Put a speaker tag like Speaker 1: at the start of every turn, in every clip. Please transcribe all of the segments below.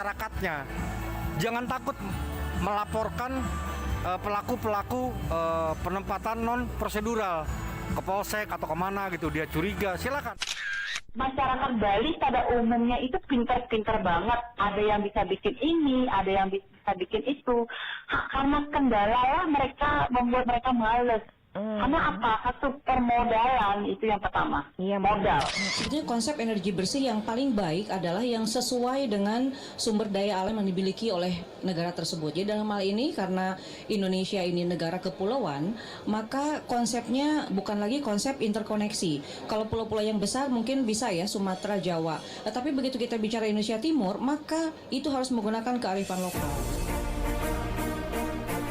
Speaker 1: masyarakatnya. Jangan takut melaporkan pelaku-pelaku penempatan non prosedural ke polsek atau kemana gitu, dia curiga, silakan.
Speaker 2: Masyarakat Bali pada umumnya itu pintar-pintar banget. Ada yang bisa bikin ini, ada yang bisa bikin itu. Karena kendala lah mereka membuat mereka males. Karena apa? Satu permodalan itu yang pertama.
Speaker 3: Iya,
Speaker 2: modal.
Speaker 4: Jadi konsep energi bersih yang paling baik adalah yang sesuai dengan sumber daya alam yang dimiliki oleh negara tersebut. Jadi dalam hal ini karena Indonesia ini negara kepulauan, maka konsepnya bukan lagi konsep interkoneksi. Kalau pulau-pulau yang besar mungkin bisa ya Sumatera, Jawa. Tapi begitu kita bicara Indonesia Timur, maka itu harus menggunakan kearifan lokal.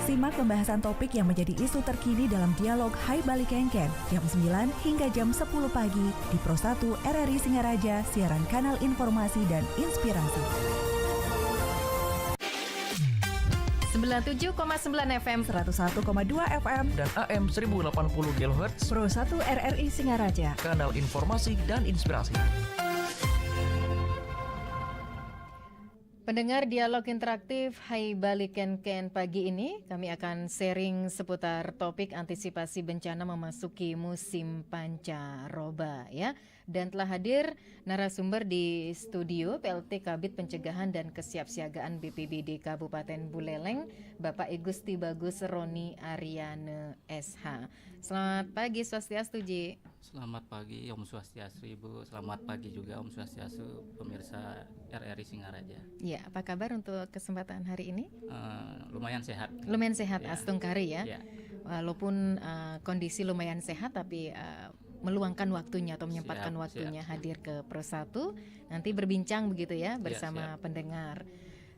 Speaker 5: Simak pembahasan topik yang menjadi isu terkini dalam dialog Hai Bali Kengken jam 9 hingga jam 10 pagi di Pro 1 RRI Singaraja, siaran kanal informasi dan inspirasi.
Speaker 3: 97,9 FM,
Speaker 5: 101,2 FM
Speaker 6: dan AM 1080 kHz
Speaker 5: Pro 1 RRI Singaraja,
Speaker 6: kanal informasi dan inspirasi.
Speaker 3: Pendengar dialog interaktif Hai Bali Kengken pagi ini, kami akan sharing seputar topik antisipasi bencana memasuki musim pancaroba ya. Dan telah hadir narasumber di studio PLT Kabid Pencegahan dan Kesiapsiagaan BPBD Kabupaten Buleleng, Bapak I Gusti Bagus Roni Aryane SH. Selamat pagi Swastiastu, Ji.
Speaker 7: Selamat pagi Om Swastiastu Ibu. Selamat pagi juga Om Swastiastu pemirsa RRI Singaraja.
Speaker 3: Ya, apa kabar untuk kesempatan hari ini?
Speaker 7: Lumayan sehat.
Speaker 3: Lumayan sehat,
Speaker 7: Ya.
Speaker 3: Astungkari ya.
Speaker 7: Ya.
Speaker 3: Walaupun kondisi lumayan sehat, tapi meluangkan waktunya atau menyempatkan waktunya hadir ke Pro 1. Nanti berbincang begitu ya bersama pendengar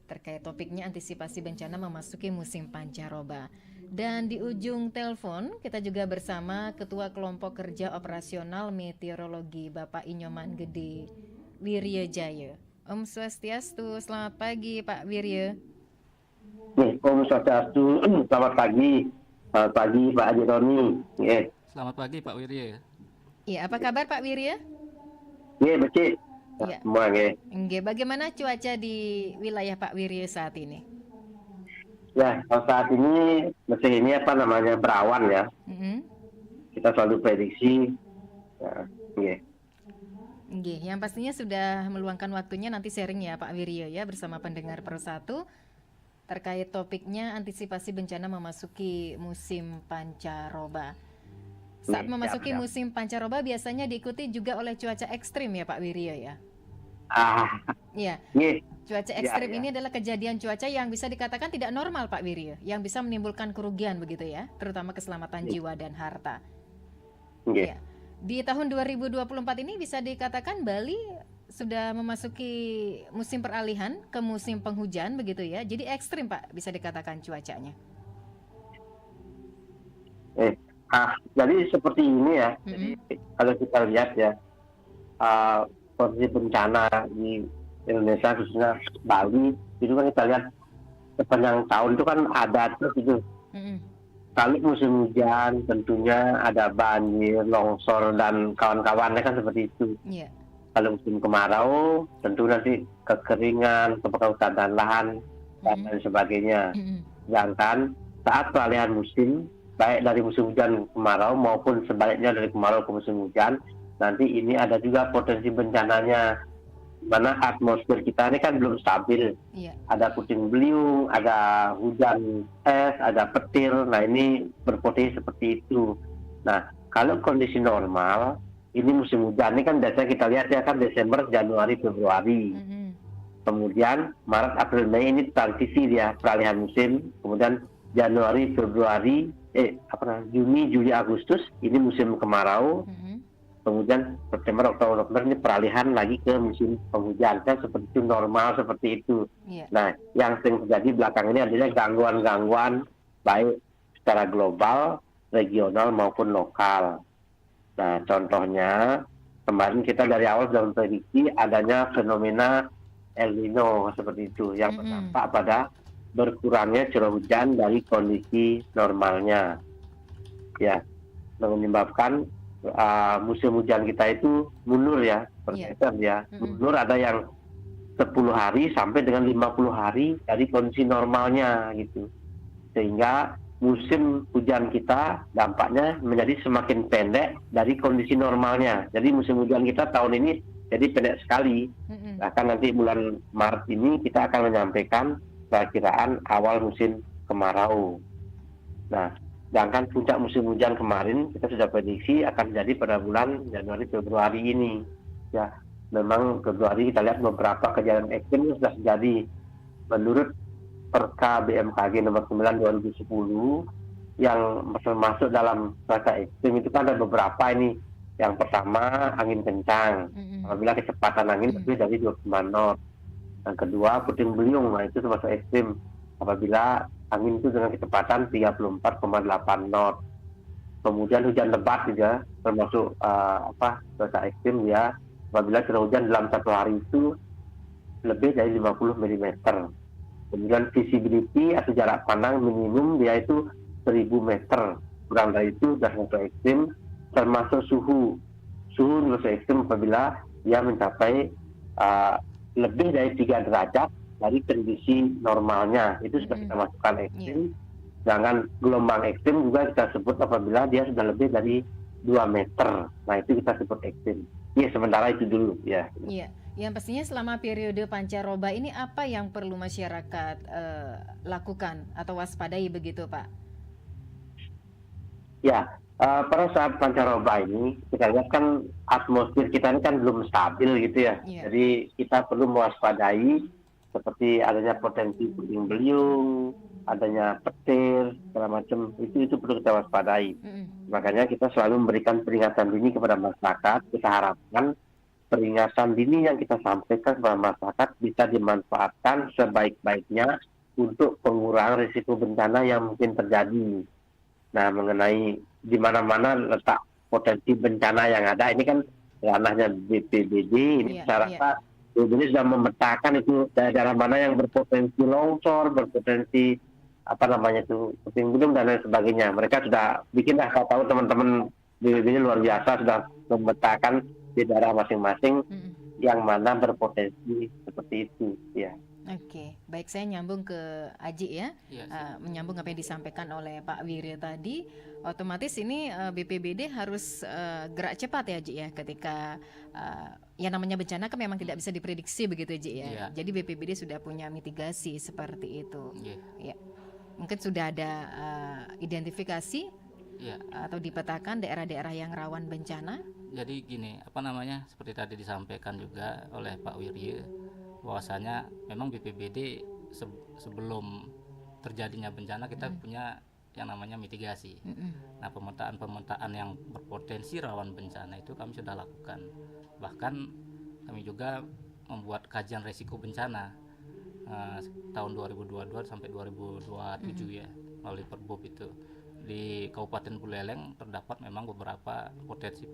Speaker 3: terkait topiknya antisipasi bencana memasuki musim pancaroba. Dan di ujung telepon kita juga bersama Ketua Kelompok Kerja Operasional Meteorologi Bapak Inyoman Gede Wirya Jaya. Om Swastiastu, selamat pagi Pak Wirya.
Speaker 8: Om Swastiastu, selamat pagi. Selamat pagi Pak Haji Roni.
Speaker 7: Selamat pagi Pak Wirya.
Speaker 3: Iya, apa kabar Pak Wirya?
Speaker 8: Iya, becik.
Speaker 3: Iya.
Speaker 8: Semua nggih.
Speaker 3: Nggih, bagaimana cuaca di wilayah Pak Wirya saat ini?
Speaker 8: Ya, kalau saat ini mesin ini berawan ya. Kita selalu prediksi. Ya, nggih.
Speaker 3: Nggih, yang pastinya sudah meluangkan waktunya nanti sharing ya Pak Wirya ya bersama pendengar Pro 1 terkait topiknya antisipasi bencana memasuki musim pancaroba. Saat memasuki musim pancaroba biasanya diikuti juga oleh cuaca ekstrim ya Pak Wirya ya. Iya. Cuaca ekstrim ini adalah kejadian cuaca yang bisa dikatakan tidak normal Pak Wirya, yang bisa menimbulkan kerugian begitu ya, terutama keselamatan jiwa dan harta. Ya. Di tahun 2024 ini bisa dikatakan Bali sudah memasuki musim peralihan ke musim penghujan begitu ya. Jadi ekstrim Pak bisa dikatakan cuacanya.
Speaker 8: Jadi seperti ini ya. Jadi kalau kita lihat ya kondisi bencana di Indonesia khususnya Bali itu kan kita lihat sepanjang tahun itu kan ada terus itu. Kalau musim hujan tentunya ada banjir, longsor dan kawan-kawannya kan seperti itu. Kalau musim kemarau tentu nanti kekeringan, kebakaran dan lahan dan lain sebagainya. Sedangkan saat peralihan musim baik dari musim hujan kemarau maupun sebaliknya dari kemarau ke musim hujan, nanti ini ada juga potensi bencananya, mana atmosfer kita ini kan belum stabil. Ada puting beliung, ada hujan es, ada petir. Nah ini berpotensi seperti itu. Nah kalau kondisi normal, ini musim hujan ini kan biasanya kita lihat ya kan Desember, Januari, Februari. Kemudian Maret, April, Mei ini transisi dia peralihan musim. Kemudian Januari, Februari, Juni, Juli, Agustus ini musim kemarau. Kemudian September, Oktober, November ini peralihan lagi ke musim penghujan. Kan seperti itu, normal seperti itu. Nah, yang sering terjadi belakang ini adalah gangguan-gangguan baik secara global, regional maupun lokal. Nah, contohnya kemarin kita dari awal sudah memprediksi adanya fenomena El Nino seperti itu yang berdampak pada berkurangnya curah hujan dari kondisi normalnya, ya, menyebabkan musim hujan kita itu mundur ya, bergeser ya. Mundur ada yang 10 hari sampai dengan 50 hari dari kondisi normalnya gitu. Sehingga musim hujan kita dampaknya menjadi semakin pendek dari kondisi normalnya. Jadi musim hujan kita tahun ini jadi pendek sekali. Bahkan nanti bulan Maret ini kita akan menyampaikan perakiraan awal musim kemarau. Nah, sedangkan puncak musim hujan kemarin kita sudah prediksi akan terjadi pada bulan Januari Februari ini. Ya, memang Februari kita lihat beberapa kejadian ekstrim yang sudah terjadi. Menurut Perka BMKG nomor 9 2010 yang termasuk dalam cuaca ekstrim itu kan ada beberapa ini. Yang pertama angin kencang, apabila kecepatan angin lebih dari 25 knot. Yang kedua puting beliung, nah itu termasuk ekstrim apabila angin itu dengan kecepatan 34,8 knot. Kemudian hujan lebat juga termasuk cuaca ekstrim ya, apabila curah hujan dalam satu hari itu lebih dari 50 mm. Kemudian visibility atau jarak pandang minimum dia itu 1000 meter. Kurang dari itu sudah termasuk ekstrim. Termasuk suhu termasuk ekstrim apabila dia mencapai lebih dari 3 derajat dari kondisi normalnya, itu sudah kita masukkan ekstrim. Sedangkan gelombang ekstrim juga kita sebut apabila dia sudah lebih dari 2 meter. Nah itu kita sebut ekstrim. Ya sementara itu dulu ya.
Speaker 3: Iya, yang pastinya selama periode pancaroba ini apa yang perlu masyarakat lakukan atau waspadai begitu Pak?
Speaker 8: Ya, pada saat pancaroba ini kita lihat kan atmosfer kita ini kan belum stabil gitu ya. Jadi kita perlu mewaspadai seperti adanya potensi puting beliung, adanya petir, segala macam itu perlu kita waspadai. Makanya kita selalu memberikan peringatan dini kepada masyarakat. Kita harapkan peringatan dini yang kita sampaikan kepada masyarakat bisa dimanfaatkan sebaik-baiknya untuk pengurangan risiko bencana yang mungkin terjadi. Nah, mengenai di mana-mana letak potensi bencana yang ada, ini kan ranahnya BPBD. Ini saya rasa BPBD sudah memetakan itu daerah mana yang berpotensi longsor, berpotensi puting beliung dan lain sebagainya. Mereka sudah bikin saya tahu teman-teman BPBD luar biasa sudah memetakan di daerah masing-masing yang mana berpotensi seperti itu ya.
Speaker 3: Oke, baik, saya nyambung ke Aji ya, menyambung apa yang disampaikan oleh Pak Wirya tadi. Otomatis ini BPBD harus gerak cepat ya Aji ya, ketika yang namanya bencana kan memang tidak bisa diprediksi begitu Aji ya. Jadi BPBD sudah punya mitigasi seperti itu. Ya, mungkin sudah ada identifikasi atau dipetakan daerah-daerah yang rawan bencana.
Speaker 7: Jadi gini, seperti tadi disampaikan juga oleh Pak Wirya, bahwasanya memang BPBD sebelum terjadinya bencana kita punya yang namanya mitigasi. Nah, pemetaan yang berpotensi rawan bencana itu kami sudah lakukan. Bahkan kami juga membuat kajian resiko bencana tahun 2022 sampai 2027 ya, melalui Perbup itu. Di Kabupaten Buleleng terdapat memang beberapa potensi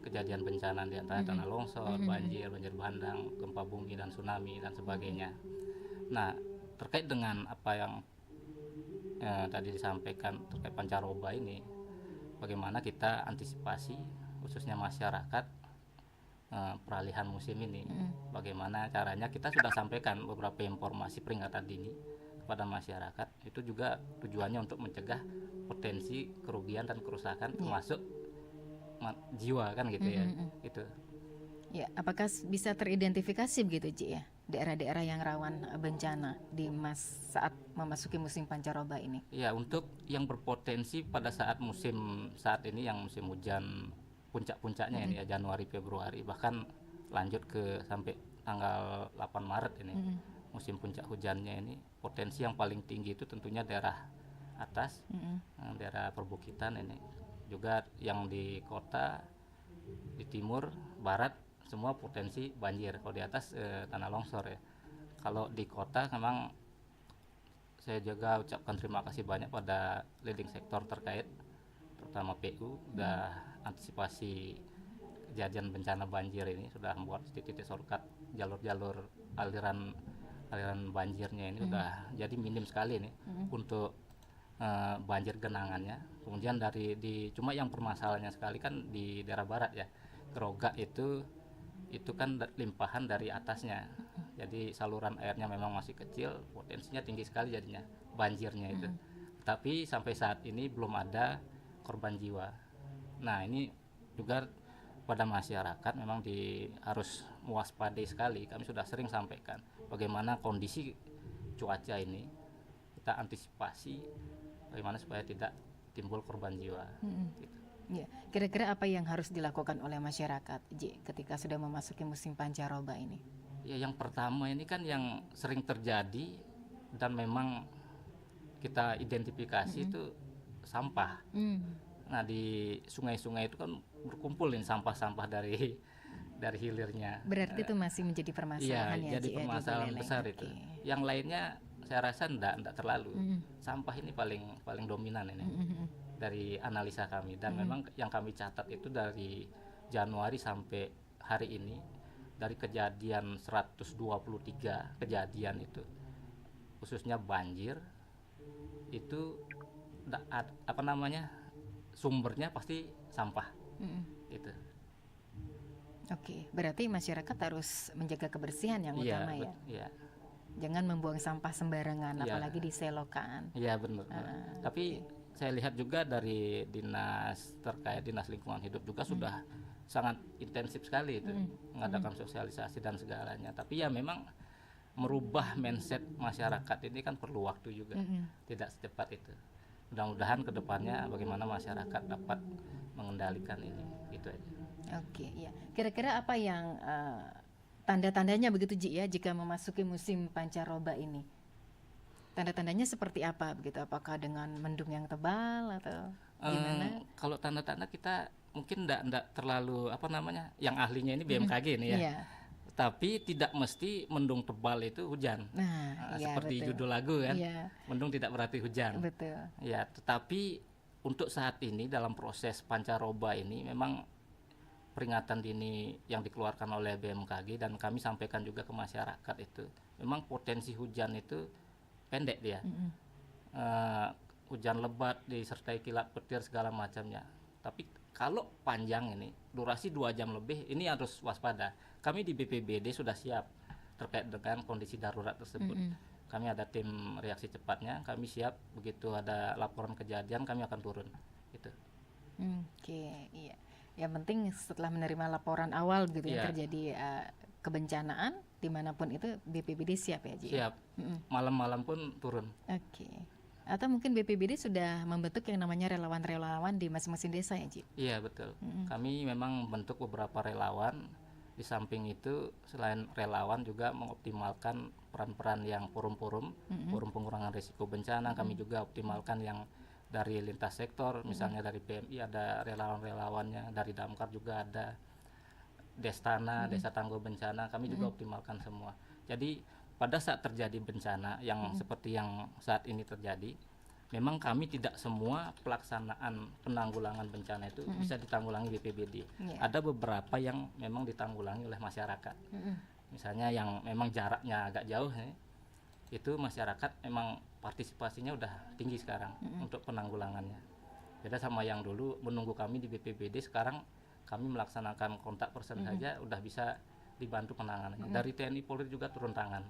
Speaker 7: kejadian bencana, di antara tanah longsor, banjir bandang, gempa bumi dan tsunami dan sebagainya. Nah, terkait dengan apa yang tadi disampaikan terkait pancaroba ini, bagaimana kita antisipasi khususnya masyarakat peralihan musim ini, bagaimana caranya. Kita sudah sampaikan beberapa informasi peringatan dini kepada masyarakat, itu juga tujuannya untuk mencegah potensi kerugian dan kerusakan termasuk jiwa kan gitu ya. Gitu.
Speaker 3: Ya, apakah bisa teridentifikasi begitu Ci ya, daerah-daerah yang rawan bencana di saat memasuki musim pancaroba ini?
Speaker 7: Ya, untuk yang berpotensi pada saat ini yang musim hujan puncak-puncaknya ini ya, Januari Februari, bahkan lanjut ke sampai tanggal 8 Maret ini. Musim puncak hujannya ini, potensi yang paling tinggi itu tentunya daerah atas, daerah perbukitan ini. Juga yang di kota, di timur, barat, semua potensi banjir. Kalau di atas tanah longsor ya. Kalau di kota memang saya juga ucapkan terima kasih banyak pada leading sektor terkait, terutama PU, sudah antisipasi kejadian bencana banjir ini, sudah membuat titik-titik shortcut jalur-jalur aliran banjirnya ini sudah jadi minim sekali nih untuk banjir genangannya. Kemudian cuma yang permasalahannya sekali kan di daerah barat ya, Geroga itu itu kan limpahan dari atasnya. Jadi saluran airnya memang masih kecil, potensinya tinggi sekali jadinya banjirnya itu. Tapi sampai saat ini belum ada korban jiwa. Nah, ini juga pada masyarakat memang harus mewaspadai sekali. Kami sudah sering sampaikan bagaimana kondisi cuaca ini, kita antisipasi bagaimana supaya tidak timbul korban jiwa. Gitu.
Speaker 3: Ya, kira-kira apa yang harus dilakukan oleh masyarakat, Ji, ketika sudah memasuki musim pancaroba ini?
Speaker 7: Ya, yang pertama ini kan yang sering terjadi dan memang kita identifikasi itu sampah. Nah, di sungai-sungai itu kan berkumpul ini sampah-sampah dari hilirnya.
Speaker 3: Berarti itu masih menjadi permasalahan
Speaker 7: Iya,
Speaker 3: ya,
Speaker 7: jadi
Speaker 3: Ji,
Speaker 7: permasalahan
Speaker 3: di Buleleng.
Speaker 7: besar
Speaker 3: Oke.
Speaker 7: itu. Yang lainnya saya rasa enggak terlalu. Sampah ini paling dominan ini dari analisa kami, dan memang yang kami catat itu dari Januari sampai hari ini, dari kejadian 123 kejadian itu khususnya banjir itu sumbernya pasti sampah. Gitu.
Speaker 3: Oke, berarti masyarakat harus menjaga kebersihan yang utama ya.
Speaker 7: Iya.
Speaker 3: Jangan membuang sampah sembarangan,
Speaker 7: Iya.
Speaker 3: apalagi di selokan.
Speaker 7: Iya, benar. Tapi saya lihat juga dari dinas lingkungan hidup juga sudah sangat intensif sekali itu mengadakan sosialisasi dan segalanya. Tapi ya memang merubah mindset masyarakat ini kan perlu waktu juga, tidak secepat itu. Mudah-mudahan kedepannya bagaimana masyarakat dapat mengendalikan ini, gitu aja.
Speaker 3: Oke, ya. Kira-kira apa yang tanda-tandanya begitu, Ji, ya, jika memasuki musim pancaroba ini? Tanda-tandanya seperti apa begitu? Apakah dengan mendung yang tebal atau gimana?
Speaker 7: Kalau tanda-tanda kita mungkin enggak terlalu yang ahlinya ini BMKG nih ya.
Speaker 3: Iya.
Speaker 7: Tapi tidak mesti mendung tebal itu hujan.
Speaker 3: Nah, iya,
Speaker 7: seperti
Speaker 3: betul.
Speaker 7: judul lagu kan.
Speaker 3: Iya,
Speaker 7: Mendung tidak berarti hujan.
Speaker 3: betul.
Speaker 7: Ya, tetapi untuk saat ini dalam proses pancaroba ini memang peringatan dini yang dikeluarkan oleh BMKG dan kami sampaikan juga ke masyarakat itu, memang potensi hujan itu pendek dia. Hujan lebat disertai kilat petir segala macamnya. Tapi kalau panjang ini, durasi 2 jam lebih, ini harus waspada. Kami di BPBD sudah siap terkait dengan kondisi darurat tersebut. Kami ada tim reaksi cepatnya, kami siap begitu ada laporan kejadian kami akan turun. Gitu.
Speaker 3: Oke, iya. Yang penting setelah menerima laporan awal gitu
Speaker 7: Iya.
Speaker 3: yang terjadi kebencanaan dimanapun itu, BPBD siap ya, Ji?
Speaker 7: Siap. Malam-malam pun turun.
Speaker 3: Oke. Atau mungkin BPBD sudah membentuk yang namanya relawan-relawan di masing-masing desa ya, Ji?
Speaker 7: Iya, betul. Kami memang membentuk beberapa relawan. Di samping itu selain relawan juga mengoptimalkan peran-peran yang forum pengurangan risiko bencana. Kami juga optimalkan yang dari lintas sektor, misalnya dari PMI ada relawan-relawannya, dari Damkar juga ada, Destana, Desa Tangguh Bencana, kami juga optimalkan semua. Jadi pada saat terjadi bencana yang seperti yang saat ini terjadi, memang kami tidak semua pelaksanaan penanggulangan bencana itu bisa ditanggulangi BPBD. Ada beberapa yang memang ditanggulangi oleh masyarakat. Misalnya yang memang jaraknya agak jauh, itu masyarakat memang partisipasinya udah tinggi sekarang untuk penanggulangannya. Beda sama yang dulu menunggu kami di BPBD, sekarang kami melaksanakan kontak person saja udah bisa dibantu penanganannya. Dari TNI Polri juga turun tangan.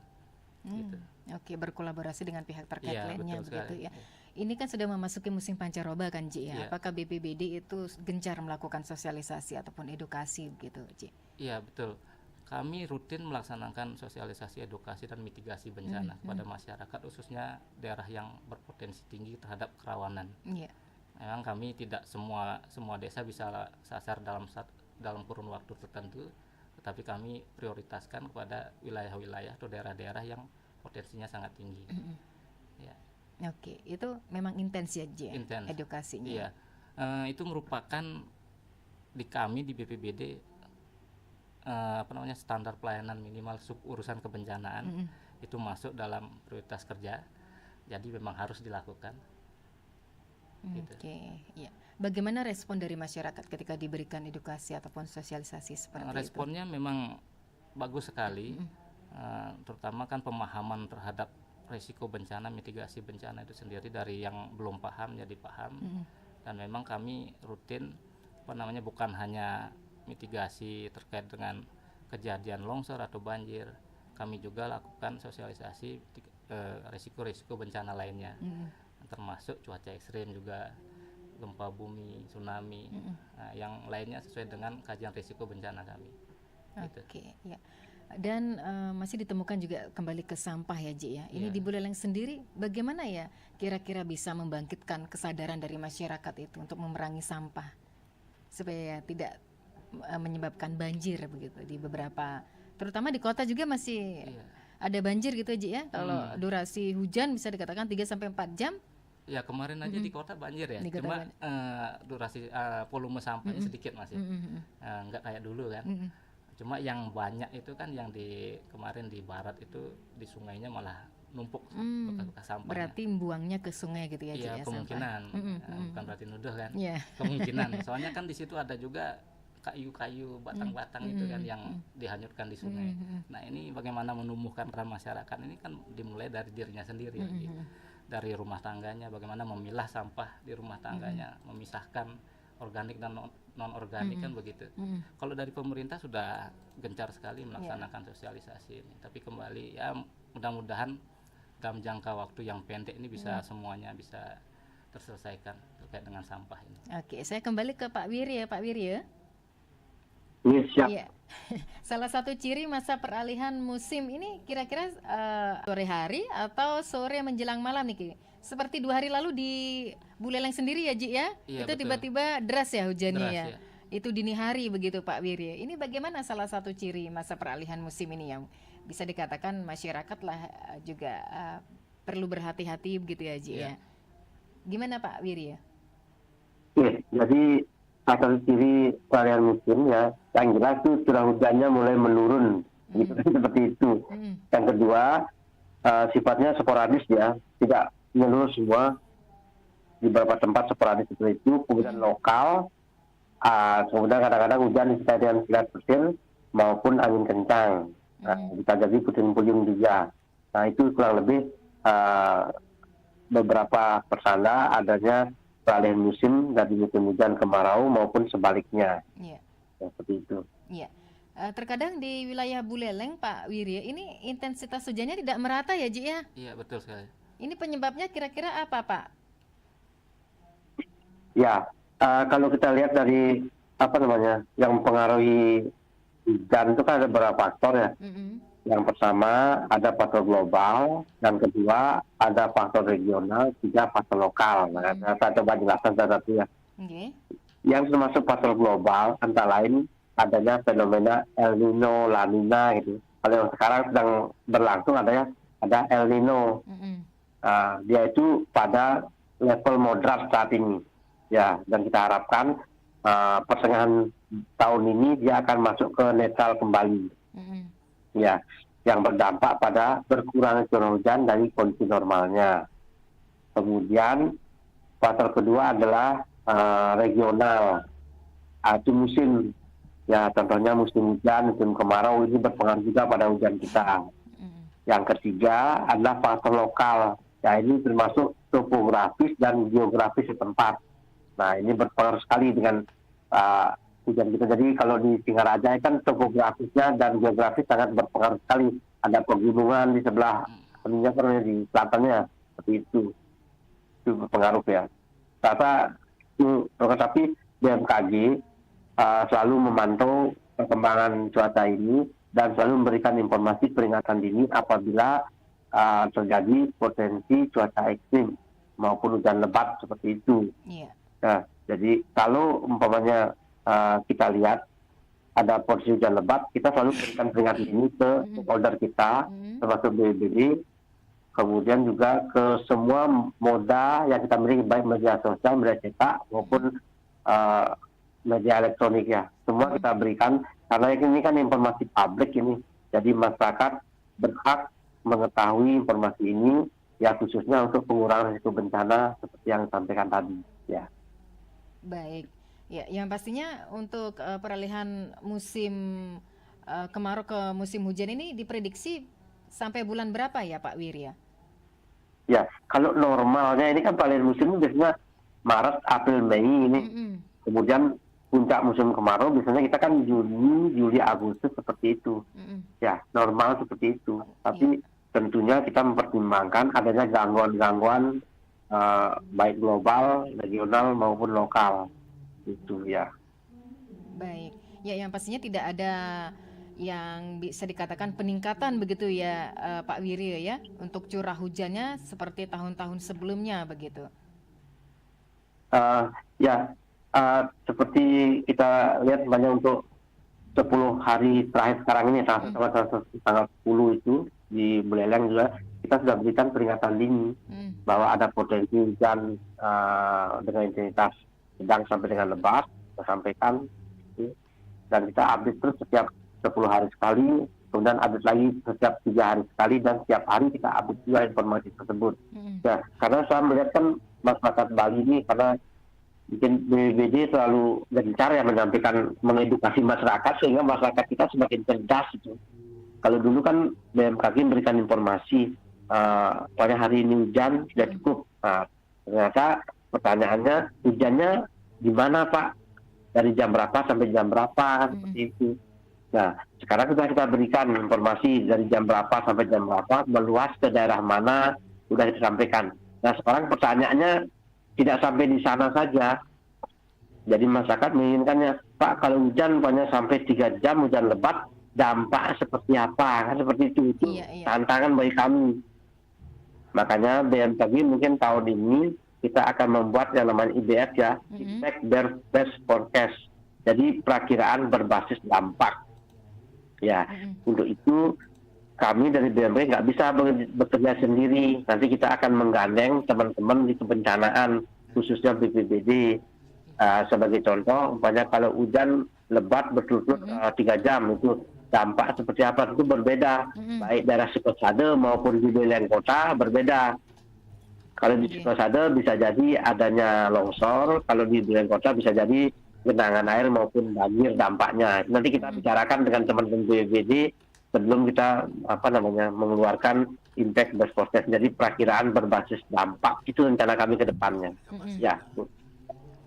Speaker 7: Gitu.
Speaker 3: Oke, berkolaborasi dengan pihak terkait
Speaker 7: Iya,
Speaker 3: lainnya
Speaker 7: betul
Speaker 3: begitu
Speaker 7: sekali.
Speaker 3: ya. Ini kan sudah memasuki musim pancaroba kan, Ji ya.
Speaker 7: Iya.
Speaker 3: Apakah BPBD itu gencar melakukan sosialisasi ataupun edukasi begitu, Ji?
Speaker 7: Iya, betul. Kami rutin melaksanakan sosialisasi, edukasi dan mitigasi bencana kepada masyarakat, khususnya daerah yang berpotensi tinggi terhadap kerawanan.
Speaker 3: Iya.
Speaker 7: Memang kami tidak semua desa bisa sasar dalam kurun waktu tertentu, tetapi kami prioritaskan kepada wilayah-wilayah atau daerah-daerah yang potensinya sangat tinggi. Ya.
Speaker 3: Oke, itu memang intens ya, Ji,
Speaker 7: Intens.
Speaker 3: edukasinya.
Speaker 7: Iya, itu merupakan di kami di BPBD standar pelayanan minimal urusan kebencanaan itu masuk dalam prioritas kerja, jadi memang harus dilakukan. Gitu.
Speaker 3: Oke, iya. Bagaimana respon dari masyarakat ketika diberikan edukasi ataupun sosialisasi seperti itu?
Speaker 7: Responnya memang bagus sekali, terutama kan pemahaman terhadap risiko bencana, mitigasi bencana itu sendiri dari yang belum paham jadi paham. Dan memang kami rutin bukan hanya mitigasi terkait dengan kejadian longsor atau banjir, kami juga lakukan sosialisasi risiko-risiko bencana lainnya, termasuk cuaca ekstrim juga, gempa bumi, tsunami, yang lainnya sesuai dengan kajian risiko bencana kami. Gitu.
Speaker 3: Oke, ya. Dan masih ditemukan juga kembali ke sampah ya Ji ya. Ini di Buleleng sendiri bagaimana ya kira-kira bisa membangkitkan kesadaran dari masyarakat itu untuk memerangi sampah supaya tidak menyebabkan banjir begitu di beberapa, terutama di kota juga masih ada banjir gitu Ji ya. Kalau durasi hujan bisa dikatakan 3-4 jam.
Speaker 7: Ya kemarin aja di kota banjir ya, cuma durasi volume sampahnya sedikit masih, nggak kayak dulu kan. Cuma yang banyak itu kan yang di kemarin di barat itu di sungainya malah numpuk bekas sampah.
Speaker 3: Berarti buangnya ke sungai gitu ya Ji
Speaker 7: ya? Kemungkinan, bukan berarti nuduh kan. Kemungkinan. Soalnya kan di situ ada juga kayu-kayu, batang-batang itu kan yang dihanyutkan di sungai. Nah ini bagaimana menumbuhkan peran masyarakat ini kan dimulai dari dirinya sendiri, dari rumah tangganya, bagaimana memilah sampah di rumah tangganya, memisahkan organik dan non organik kan begitu. Kalau dari pemerintah sudah gencar sekali melaksanakan sosialisasi ini, tapi kembali ya mudah-mudahan dalam jangka waktu yang pendek ini bisa semuanya bisa terselesaikan terkait dengan sampah ini.
Speaker 3: Oke, saya kembali ke Pak Wirya. Pak Wirya.
Speaker 8: Siap.
Speaker 3: Iya. Salah satu ciri masa peralihan musim ini kira-kira sore hari atau sore menjelang malam nih Ki? Seperti 2 hari lalu di Buleleng sendiri ya Ji ya?
Speaker 7: Iya,
Speaker 3: itu
Speaker 7: betul.
Speaker 3: tiba-tiba deras ya hujannya
Speaker 7: Deras,
Speaker 3: ya?
Speaker 7: ya.
Speaker 3: Itu dini hari begitu Pak Wirya. Ini bagaimana salah satu ciri masa peralihan musim ini yang bisa dikatakan masyarakat lah juga perlu berhati-hati begitu ya Ji ya? Gimana Pak Wirya?
Speaker 8: Jadi satu ciri peralihan musim ya, yang jelas itu curah hujannya mulai menurun, gitu, seperti itu. Yang kedua, sifatnya sporadis ya, tidak menyeluruh semua, di beberapa tempat sporadis seperti itu. Kemudian lokal, kemudian kadang-kadang hujan disertai dengan kilat petir maupun angin kencang. Nah, bisa jadi puting-puting juga. Nah itu kurang lebih beberapa persanda adanya peralihan musim dari musim hujan kemarau maupun sebaliknya. Ya, seperti itu.
Speaker 3: Iya. Terkadang di wilayah Buleleng Pak Wirya ini intensitas hujannya tidak merata ya Ji ya?
Speaker 7: Iya betul sekali.
Speaker 3: Ini penyebabnya kira-kira apa Pak?
Speaker 8: Ya, kalau kita lihat dari yang mempengaruhi hujan itu kan ada beberapa faktor ya. Yang pertama ada faktor global, yang kedua ada faktor regional, tiga faktor lokal. Nah, saya coba jelaskan satu ya. Yang termasuk faktor global antara lain adanya fenomena El Nino, La Nina gitu. Kalau yang sekarang sedang berlangsung ada El Nino. Dia itu pada level moderat saat ini. Ya, dan kita harapkan pertengahan tahun ini dia akan masuk ke netral kembali. Ya, yang berdampak pada berkurangnya curah hujan dari kondisi normalnya. Kemudian faktor kedua adalah regional, itu musim. Ya, contohnya musim hujan, musim kemarau ini berpengaruh juga pada hujan kita. Yang ketiga adalah faktor lokal. Ya, ini termasuk topografis dan geografis setempat. Nah, ini berpengaruh sekali dengan hujan kita. Jadi kalau di Singaraja kan topografisnya dan geografis sangat berpengaruh sekali. Ada pegunungan di sebelah di selatannya, seperti itu. Itu berpengaruh ya. Tapi BMKG selalu memantau perkembangan cuaca ini dan selalu memberikan informasi peringatan dini apabila terjadi potensi cuaca ekstrim maupun hujan lebat seperti itu. Nah, jadi kalau umpamanya kita lihat ada potensi hujan lebat, kita selalu berikan peringatan ini ke stakeholder kita, termasuk BPBD, kemudian juga ke semua moda yang kita miliki, baik media sosial, media cetak maupun media elektronik ya. Semua kita berikan karena ini kan informasi publik ini, jadi masyarakat berhak mengetahui informasi ini ya, khususnya untuk pengurangan risiko bencana seperti yang disampaikan tadi ya.
Speaker 3: Baik, ya, yang pastinya untuk peralihan musim kemarau ke musim hujan ini diprediksi sampai bulan berapa ya Pak Wirya?
Speaker 8: Ya, kalau normalnya ini kan peralihan musim biasanya Maret, April, Mei ini. Kemudian puncak musim kemarau biasanya kita kan Juni, Juli, Agustus seperti itu. Ya, normal seperti itu. Tapi tentunya kita mempertimbangkan adanya gangguan-gangguan baik global, regional maupun lokal. Itu ya.
Speaker 3: Baik. Ya, yang pastinya tidak ada yang bisa dikatakan peningkatan begitu ya, Pak Wiryo ya, untuk curah hujannya seperti tahun-tahun sebelumnya begitu.
Speaker 8: Seperti kita lihat banyak untuk 10 hari terakhir sekarang ini tanggal 10 itu di Buleleng juga kita sudah berikan peringatan dini bahwa ada potensi hujan dengan intensitas sedang sampai dengan lebat, kita sampaikan dan kita update terus setiap 10 hari sekali, kemudian update lagi setiap 3 hari sekali, dan setiap hari kita update juga informasi tersebut. Ya, karena saya melihat kan masyarakat Bali ini, karena mungkin BPBD terlalu gencar ya menyampaikan, mengedukasi masyarakat sehingga masyarakat kita semakin cerdas itu. Kalau dulu kan BMKG memberikan informasi pada hari ini hujan sudah cukup. Nah, ternyata pertanyaannya hujannya di mana Pak? Dari jam berapa sampai jam berapa seperti itu. Nah, sekarang kita berikan informasi dari jam berapa sampai jam berapa, meluas ke daerah mana sudah kita sampaikan. Nah, sekarang pertanyaannya tidak sampai di sana saja. Jadi masyarakat menginginkannya, Pak, kalau hujan banyak sampai 3 jam hujan lebat, dampak seperti apa? Kan seperti itu. Itu tantangan bagi kami. Makanya BMKG mungkin tahun ini kita akan membuat yang namanya IBF ya, Impact Based Forecast. Jadi perakiraan berbasis dampak. Ya, untuk itu kami dari BMKG nggak bisa bekerja sendiri. Nanti kita akan menggandeng teman-teman di kebencanaan, khususnya BPBD. Sebagai contoh, umpamanya kalau hujan lebat berturut-turut 3 jam, itu dampak seperti apa itu berbeda. Baik daerah Sukosade maupun di Buleleng kota berbeda. Kalau di Sukosade bisa jadi adanya longsor, kalau di Buleleng kota bisa jadi genangan air maupun banjir dampaknya. Nanti kita bicarakan dengan teman-teman BPBD sebelum kita mengeluarkan impact based forecast. Jadi perakiraan berbasis dampak itu rencana kami ke depannya. Ya.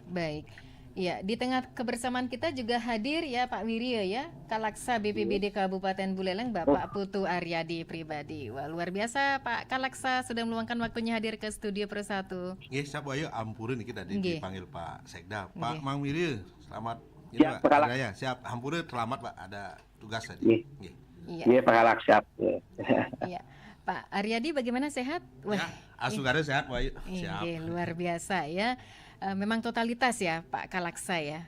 Speaker 3: Baik. Ya, di tengah kebersamaan kita juga hadir ya Pak Wiryo ya, Kalaksa BPBD Kabupaten Buleleng, Bapak Putu Aryadi Pribadi. Wah, luar biasa Pak Kalaksa sudah meluangkan waktunya hadir ke studio Persatu.
Speaker 9: Nggih, siap Bayu ampureun iki tadi dipanggil Pak Sekda. Pak Mang Wiryo, selamat.
Speaker 8: Ya, Pak Kalak.
Speaker 9: Siap, ampureun selamat Pak, ada tugas tadi. Nggih.
Speaker 8: Iya, Pak Kalak siap.
Speaker 3: Iya. Pak Aryadi bagaimana, sehat?
Speaker 9: Wah, asugara sehat Bayu. Siap.
Speaker 3: Luar biasa ya. Memang totalitas ya Pak Kalaksa ya.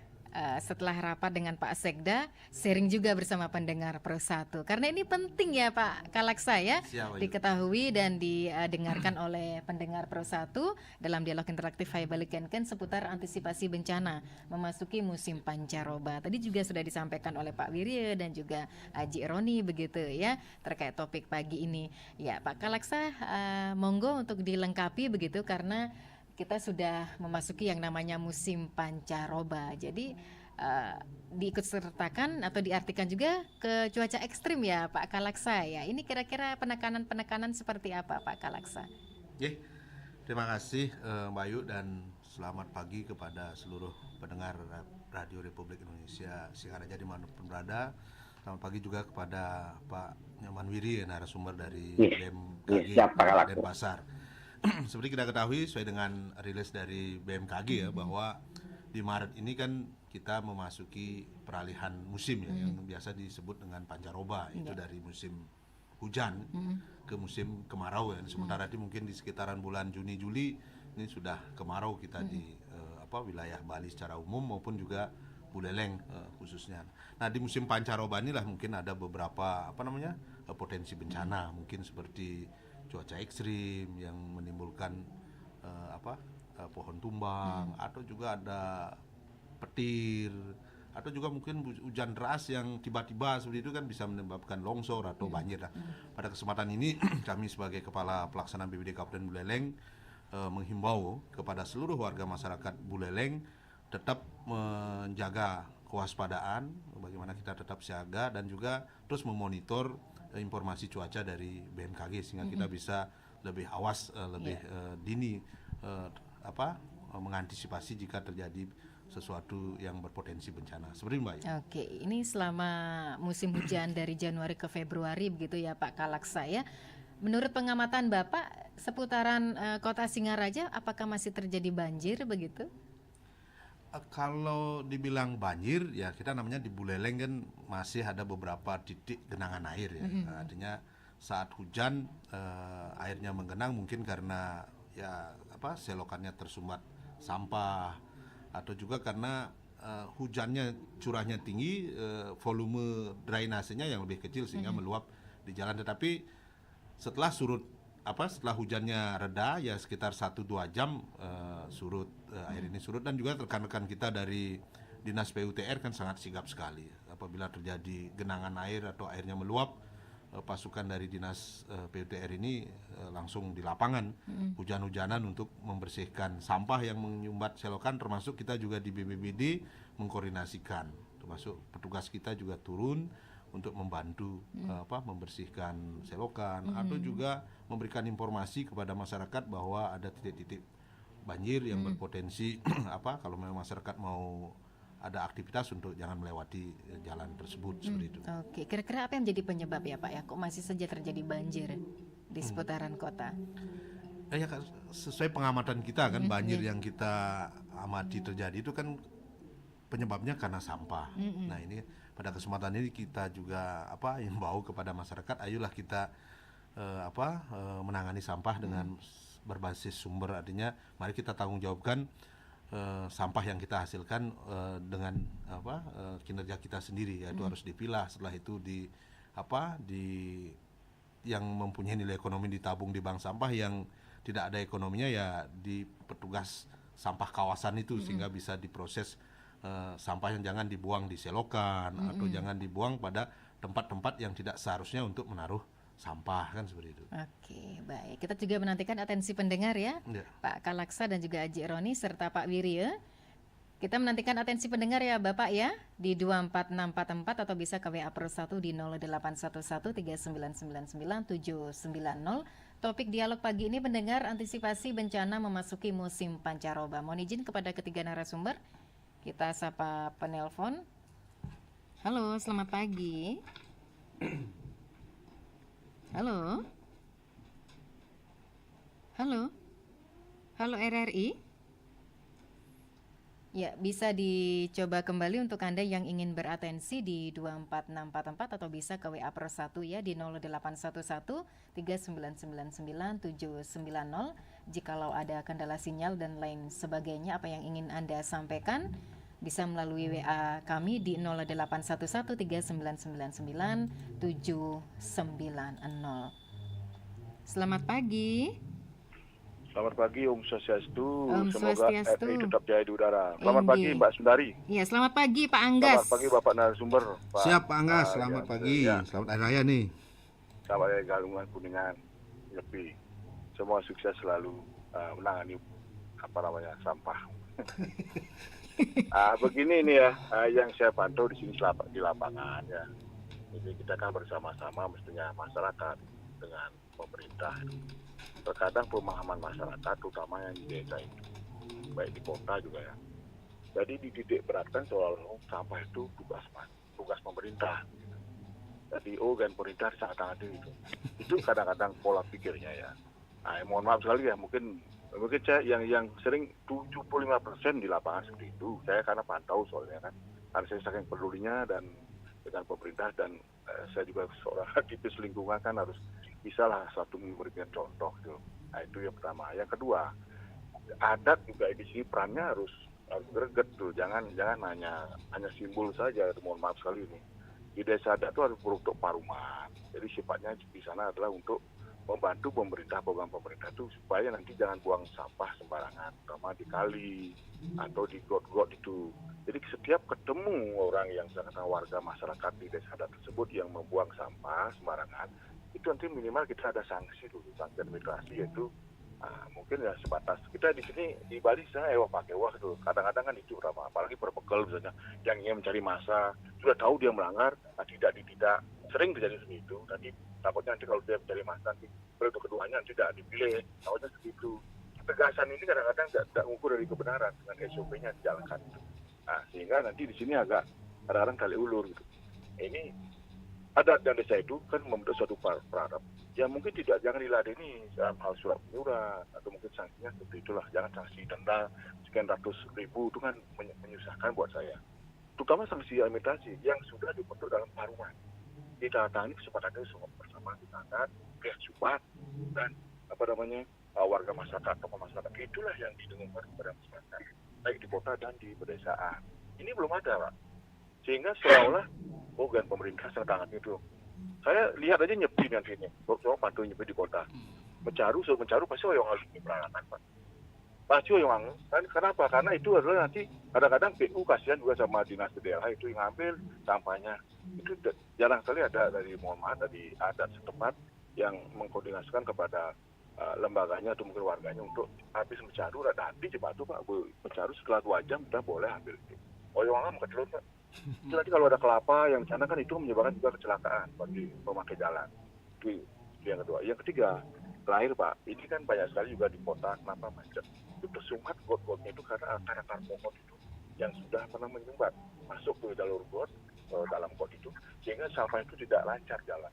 Speaker 3: Setelah rapat dengan Pak Sekda, sharing juga bersama pendengar Persatu. Karena ini penting ya Pak Kalaksa ya, diketahui dan didengarkan oleh pendengar Persatu dalam dialog interaktif Hai Bali Kenken seputar antisipasi bencana memasuki musim pancaroba. Tadi juga sudah disampaikan oleh Pak Wiryo dan juga Haji Roni begitu ya, terkait topik pagi ini. Ya Pak Kalaksa, monggo untuk dilengkapi begitu, karena kita sudah memasuki yang namanya musim pancaroba. Jadi diikut sertakan atau diartikan juga ke cuaca ekstrim ya Pak Kalaksa ya. Ini kira-kira penekanan-penekanan seperti apa Pak Kalaksa?
Speaker 9: Terima kasih Mbak Ayu, dan selamat pagi kepada seluruh pendengar Radio Republik Indonesia Singaraja dimanapun berada. Selamat pagi juga kepada Pak Nyoman Wiri, narasumber dari BMKG Denpasar. Seperti kita ketahui sesuai dengan rilis dari BMKG ya, bahwa di Maret ini kan kita memasuki peralihan musim ya, yang biasa disebut dengan pancaroba, itu dari musim hujan ke musim kemarau ya. Sementara itu mungkin di sekitaran bulan Juni Juli ini sudah kemarau kita di wilayah Bali secara umum maupun juga Buleleng khususnya. Nah, di musim pancaroba inilah mungkin ada beberapa potensi bencana, mungkin seperti cuaca ekstrim yang menimbulkan pohon tumbang, atau juga ada petir, atau juga mungkin hujan deras yang tiba-tiba seperti itu kan bisa menyebabkan longsor atau banjir. Pada kesempatan ini kami sebagai Kepala Pelaksana BPBD Kabupaten Buleleng menghimbau kepada seluruh warga masyarakat Buleleng tetap menjaga kewaspadaan, bagaimana kita tetap siaga dan juga terus memonitor informasi cuaca dari BMKG sehingga kita bisa lebih awas, lebih dini mengantisipasi jika terjadi sesuatu yang berpotensi bencana. Seperti itu, Mbak.
Speaker 3: Oke, ini selama musim hujan dari Januari ke Februari begitu ya Pak Kalaksa ya. Menurut pengamatan Bapak seputaran kota Singaraja apakah masih terjadi banjir begitu?
Speaker 9: Kalau dibilang banjir ya kita namanya di Buleleng kan masih ada beberapa titik genangan air ya. Artinya saat hujan airnya menggenang mungkin karena ya selokannya tersumbat sampah atau juga karena hujannya curahnya tinggi, volume drainasenya yang lebih kecil sehingga meluap di jalan. Tetapi setelah hujannya reda ya sekitar 1-2 jam surut, air ini surut. Dan juga rekan-rekan kita dari Dinas PUTR kan sangat sigap sekali apabila terjadi genangan air atau airnya meluap, pasukan dari Dinas PUTR ini langsung di lapangan hujan-hujanan untuk membersihkan sampah yang menyumbat selokan, termasuk kita juga di BPBD mengkoordinasikan, termasuk petugas kita juga turun untuk membantu membersihkan selokan atau juga memberikan informasi kepada masyarakat bahwa ada titik-titik banjir yang berpotensi kalau memang masyarakat mau ada aktivitas untuk jangan melewati jalan tersebut seperti itu.
Speaker 3: Oke, kira-kira apa yang menjadi penyebab ya Pak ya kok masih saja terjadi banjir di seputaran kota?
Speaker 9: Ya sesuai pengamatan kita kan banjir yang kita amati terjadi itu kan penyebabnya karena sampah. Nah ini pada kesempatan ini kita juga himbau kepada masyarakat, ayolah kita menangani sampah dengan berbasis sumber. Artinya mari kita tanggung jawabkan sampah yang kita hasilkan dengan kinerja kita sendiri, yaitu harus dipilah, setelah itu yang mempunyai nilai ekonomi ditabung di bank sampah, yang tidak ada ekonominya ya di petugas sampah kawasan itu sehingga bisa diproses. Sampah yang jangan dibuang di selokan atau jangan dibuang pada tempat-tempat yang tidak seharusnya untuk menaruh sampah, kan seperti itu. Oke,
Speaker 3: baik. Kita juga menantikan atensi pendengar ya, Pak Kalaksa dan juga Aji Roni serta Pak Wirya. Kita menantikan atensi pendengar ya Bapak ya di 24644 atau bisa ke WA Pro 1 di 081139999790. Topik dialog pagi ini pendengar antisipasi bencana memasuki musim pancaroba. Mohon izin kepada ketiga narasumber. Kita sapa penelpon. Halo, selamat pagi. Halo. Halo. Halo RRI. Ya, bisa dicoba kembali untuk Anda yang ingin beratensi di 24644 atau bisa ke WA Pro 1 ya di 081139999790. Jikalau ada kendala sinyal dan lain sebagainya apa yang ingin Anda sampaikan, bisa melalui WA kami di 081139999790. Selamat pagi.
Speaker 10: Selamat pagi, Om Swastiastu.
Speaker 3: Om
Speaker 10: Semoga
Speaker 3: Swastiastu.
Speaker 10: RRI tetap jaya di udara. Selamat pagi, Mbak Sundari.
Speaker 3: Iya, selamat pagi Pak Anggas.
Speaker 10: Selamat pagi Bapak narasumber.
Speaker 9: Siap Pak Anggas, selamat pagi. Selamat Hari Raya nih.
Speaker 10: Selamat Hari Galungan Kuningan, Nyepi. Semua sukses selalu menangani sampah. Begini nih ya, yang saya pantau di sini di lapangan ya. Jadi kita kan bersama-sama mestinya masyarakat dengan pemerintah. Terkadang pemahaman masyarakat, terutama yang di desa itu, baik di kota juga ya. Jadi dititik beratkan soal sampah itu tugas pemerintah. Jadi organ pemerintah sangat-sangat itu. Itu kadang-kadang pola pikirnya ya. Mohon maaf sekali ya, mungkin saya yang sering 75% di lapangan seperti itu. Saya karena pantau soalnya kan, karena saya saking pedulinya dan dengan pemerintah dan saya juga seorang aktivis lingkungan kan harus bisalah satu memberikan contoh gitu. Nah itu yang pertama. Yang kedua, adat juga di sini perannya harus greget tuh. Jangan hanya simbol saja. Mohon maaf sekali ini. Di desa adat itu harus berbentuk paruman. Jadi sifatnya di sana adalah untuk membantu program pemerintah itu supaya nanti jangan buang sampah sembarangan, terutama di kali atau di got-got itu. Jadi setiap ketemu orang yang misalkan warga masyarakat di desa adat tersebut yang membuang sampah sembarangan, itu nanti minimal kita ada sanksi dulu, sanksi administrasi, yaitu mungkin ya sebatas kita di sini di Bali saya pakai wah tuh kadang-kadang kan itu apalagi perpegel misalnya yang ingin mencari massa sudah tahu dia melanggar, tidak sering terjadi seperti itu. Nanti takutnya nanti kalau dia mencari massa nanti periode keduanya tidak dipilih, takutnya seperti itu. Ketegasan ini kadang-kadang tidak mengukur dari kebenaran dengan SOP-nya dijalankan itu. Nah, sehingga nanti di sini agak kadang-kadang kali ulur gitu. Ini adat dan desa itu kan membentuk suatu peradaban. Ya mungkin jangan diladeni dalam hal surat menyurat atau mungkin sanksinya seperti itulah. Jangan sanksi denda sekian ratus ribu, itu kan menyusahkan buat saya. Terutama sanksi administrasi yang sudah dibentuk dalam parungan. Ditandatangani kesepakatan itu bersama ditandat pihak subat dan warga masyarakat atau masyarakat, itulah yang didengungkan kepada masyarakat baik di kota dan di pedesaan. Ini belum ada, Pak. Sehingga seolah-olah pemerintah sedang tangan itu. Saya lihat aja nyepi nanti ini, orang pantau nyepi di kota. Mencaru pasti orang harus diperanakan, Pak. Pasti orang, kan kenapa? Karena itu adalah nanti kadang-kadang PU kasihan juga sama dinas daerah itu yang ngambil sampahnya. Itu jarang sekali ada dari adat setempat yang mengkoordinasikan kepada lembaganya atau mungkin warganya untuk habis mencaru, ada hati cepat tuh Pak, mencaru setelah 2 jam kita boleh ambil itu. Orang kecelur Pak. Itu nanti kalau ada kelapa yang di sana kan itu menyebabkan juga kecelakaan bagi pemakai jalan. Itu yang kedua. Yang ketiga, terakhir Pak, ini kan banyak sekali juga di kota, kenapa macet? Itu tersumbat got-gotnya itu karena akar-akar pohon itu yang sudah pernah menyumbat masuk ke jalur got, dalam got itu, sehingga sampah itu tidak lancar jalan.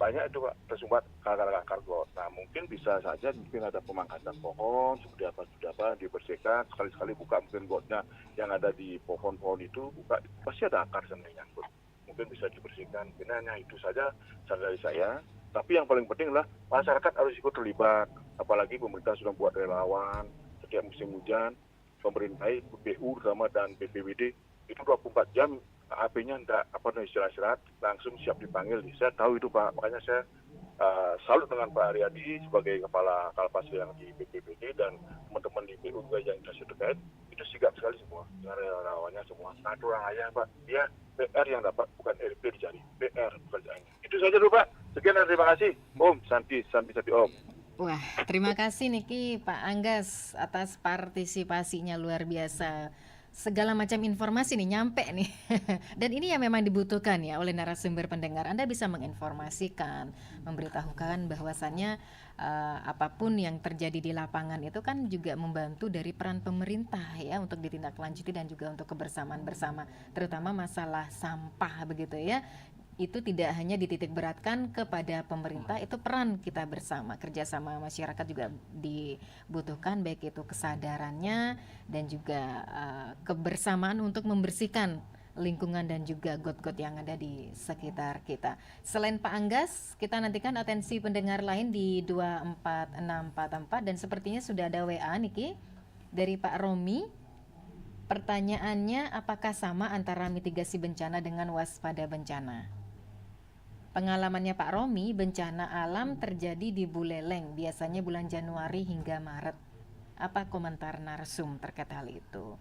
Speaker 10: Banyak itu Pak tersumbat karena akar got. Nah mungkin bisa saja mungkin ada pemangkatan pohon seperti apa dibersihkan, sekali-sekali buka mungkin gotnya yang ada di pohon-pohon itu, buka, pasti ada akar sebenarnya nyangkut. Mungkin bisa dibersihkan. Hanya itu saja saran dari saya. Tapi yang paling penting adalah masyarakat harus ikut terlibat. Apalagi pemerintah sudah buat relawan setiap musim hujan, pemerintah BU terutama dan BPBD itu 24 jam. AP-nya enggak istirahat, langsung siap dipanggil. Saya tahu itu Pak, makanya saya salut dengan Pak Aryadi sebagai kepala Kalpas yang di BPBD dan teman-teman di PU juga yang instansi terkait, itu sigap sekali semua dengan relawannya semua. Nah itu orang ayah Pak, dia PR yang dapat, bukan RP dicari, PR pekerjaannya. Itu saja dulu Pak, sekian dan terima kasih. Om, Santi Om.
Speaker 3: Wah, terima kasih Niki Pak Anggas atas partisipasinya luar biasa. Segala macam informasi nih nyampe nih. Dan ini yang memang dibutuhkan ya oleh narasumber pendengar. Anda bisa menginformasikan, memberitahukan bahwasannya apapun yang terjadi di lapangan itu kan juga membantu dari peran pemerintah ya untuk ditindaklanjuti dan juga untuk kebersamaan bersama, terutama masalah sampah begitu ya. Itu tidak hanya dititik beratkan kepada pemerintah, itu peran kita bersama, kerjasama masyarakat juga dibutuhkan, baik itu kesadarannya dan juga kebersamaan untuk membersihkan lingkungan dan juga got-got yang ada di sekitar kita. Selain Pak Anggas, kita nantikan atensi pendengar lain di 24644 dan sepertinya sudah ada WA Niki dari Pak Romi. Pertanyaannya, apakah sama antara mitigasi bencana dengan waspada bencana? Pengalamannya Pak Romi, bencana alam terjadi di Buleleng, biasanya bulan Januari hingga Maret. Apa komentar narsum terkait hal itu?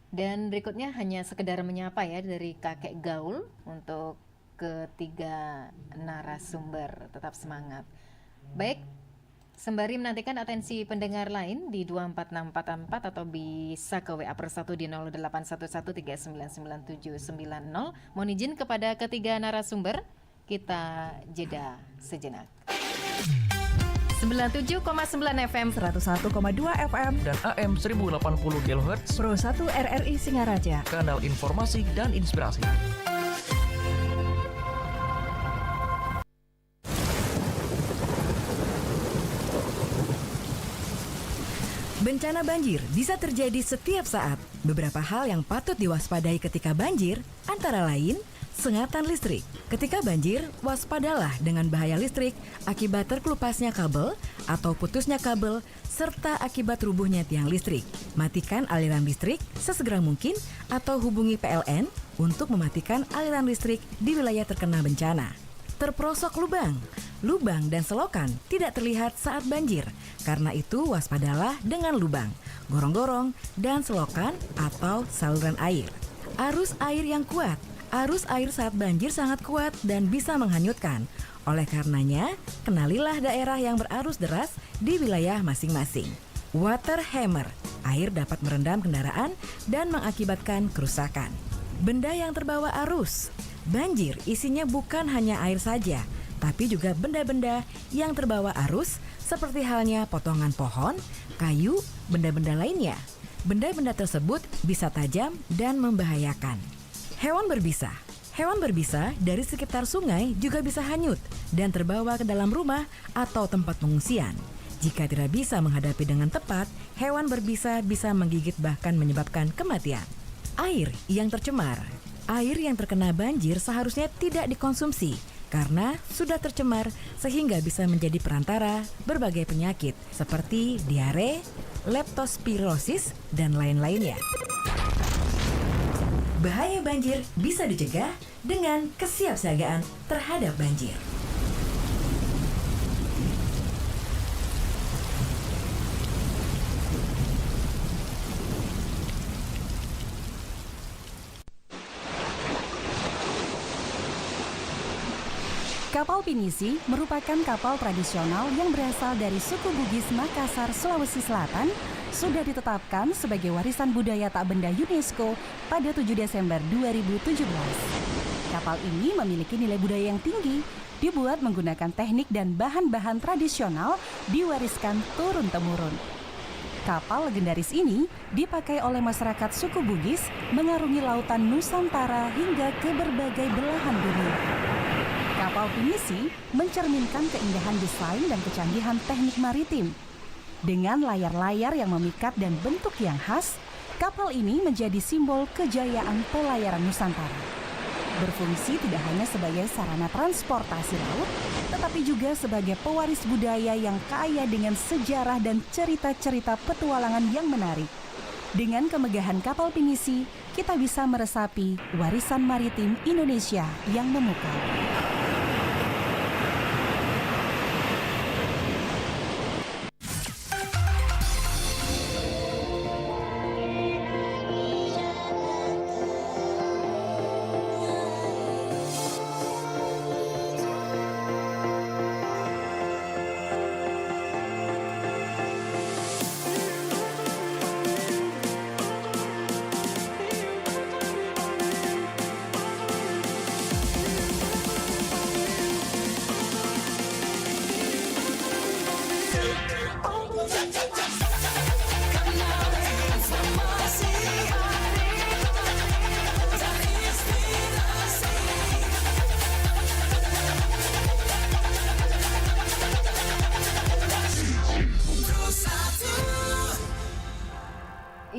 Speaker 3: Dan berikutnya hanya sekedar menyapa ya dari kakek gaul untuk ketiga narasumber. Tetap semangat. Baik, sembari menantikan atensi pendengar lain di 24644 atau bisa ke WA +1 di 0811399790. Mohon izin kepada ketiga narasumber, kita jeda sejenak. 97,9 FM,
Speaker 5: 101,2 FM,
Speaker 6: dan AM 1080 kHz
Speaker 5: Pro 1 RRI Singaraja,
Speaker 6: kanal informasi dan inspirasi.
Speaker 5: Bencana banjir bisa terjadi setiap saat. Beberapa hal yang patut diwaspadai ketika banjir, antara lain sengatan listrik. Ketika banjir, waspadalah dengan bahaya listrik akibat terkelupasnya kabel atau putusnya kabel serta akibat rubuhnya tiang listrik. Matikan aliran listrik sesegera mungkin atau hubungi PLN untuk mematikan aliran listrik di wilayah terkena bencana. Terperosok lubang dan selokan tidak terlihat saat banjir. Karena itu waspadalah dengan lubang, gorong-gorong, dan selokan atau saluran air. Arus air yang kuat. Arus air saat banjir sangat kuat dan bisa menghanyutkan. Oleh karenanya, kenalilah daerah yang berarus deras di wilayah masing-masing. Water hammer. Air dapat merendam kendaraan dan mengakibatkan kerusakan. Benda yang terbawa arus. Banjir isinya bukan hanya air saja, tapi juga benda-benda yang terbawa arus seperti halnya potongan pohon, kayu, benda-benda lainnya. Benda-benda tersebut bisa tajam dan membahayakan. Hewan berbisa. Hewan berbisa dari sekitar sungai juga bisa hanyut dan terbawa ke dalam rumah atau tempat pengungsian. Jika tidak bisa menghadapi dengan tepat, hewan berbisa bisa menggigit bahkan menyebabkan kematian. Air yang tercemar. Air yang terkena banjir seharusnya tidak dikonsumsi karena sudah tercemar sehingga bisa menjadi perantara berbagai penyakit seperti diare, leptospirosis, dan lain-lainnya. Bahaya banjir bisa dicegah dengan kesiapsiagaan terhadap banjir.
Speaker 11: Kapal Pinisi merupakan kapal tradisional yang berasal dari suku Bugis Makassar, Sulawesi Selatan, sudah ditetapkan sebagai warisan budaya tak benda UNESCO pada 7 Desember 2017. Kapal ini memiliki nilai budaya yang tinggi, dibuat menggunakan teknik dan bahan-bahan tradisional diwariskan turun-temurun. Kapal legendaris ini dipakai oleh masyarakat suku Bugis mengarungi lautan Nusantara hingga ke berbagai belahan dunia. Kapal Pinisi mencerminkan keindahan desain dan kecanggihan teknik maritim. Dengan layar-layar yang memikat dan bentuk yang khas, kapal ini menjadi simbol kejayaan pelayaran Nusantara. Berfungsi tidak hanya sebagai sarana transportasi laut, tetapi juga sebagai pewaris budaya yang kaya dengan sejarah dan cerita-cerita petualangan yang menarik. Dengan kemegahan kapal Pinisi, kita bisa meresapi warisan maritim Indonesia yang memukau.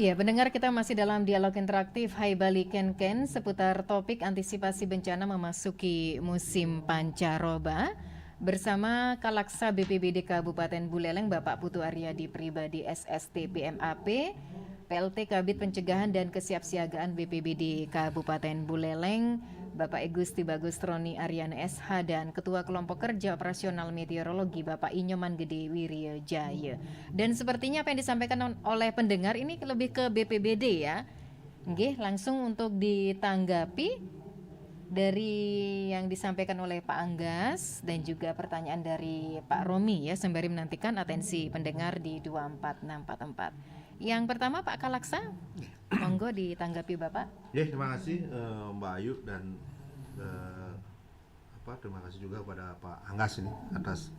Speaker 3: Iya, pendengar, kita masih dalam dialog interaktif Hai Bali Ken Ken seputar topik antisipasi bencana memasuki musim pancaroba bersama Kalaksa BPBD Kabupaten Buleleng Bapak Putu Aryadi Pribadi SST PMAP, PLT Kabid Pencegahan dan Kesiapsiagaan BPBD Kabupaten Buleleng Bapak Igusti Bagus Roni Aryana SH dan Ketua Kelompok Kerja Operasional Meteorologi Bapak Inyoman Gede Wirya Jaya. Dan sepertinya apa yang disampaikan oleh pendengar ini lebih ke BPBD ya. Nggih, langsung untuk ditanggapi dari yang disampaikan oleh Pak Anggas dan juga pertanyaan dari Pak Romi ya, sembari menantikan atensi pendengar di 24644. Yang pertama Pak Kalaksa, monggo ditanggapi Bapak.
Speaker 9: Ya, terima kasih Mbak Ayu dan terima kasih juga kepada Pak Anggas ini atas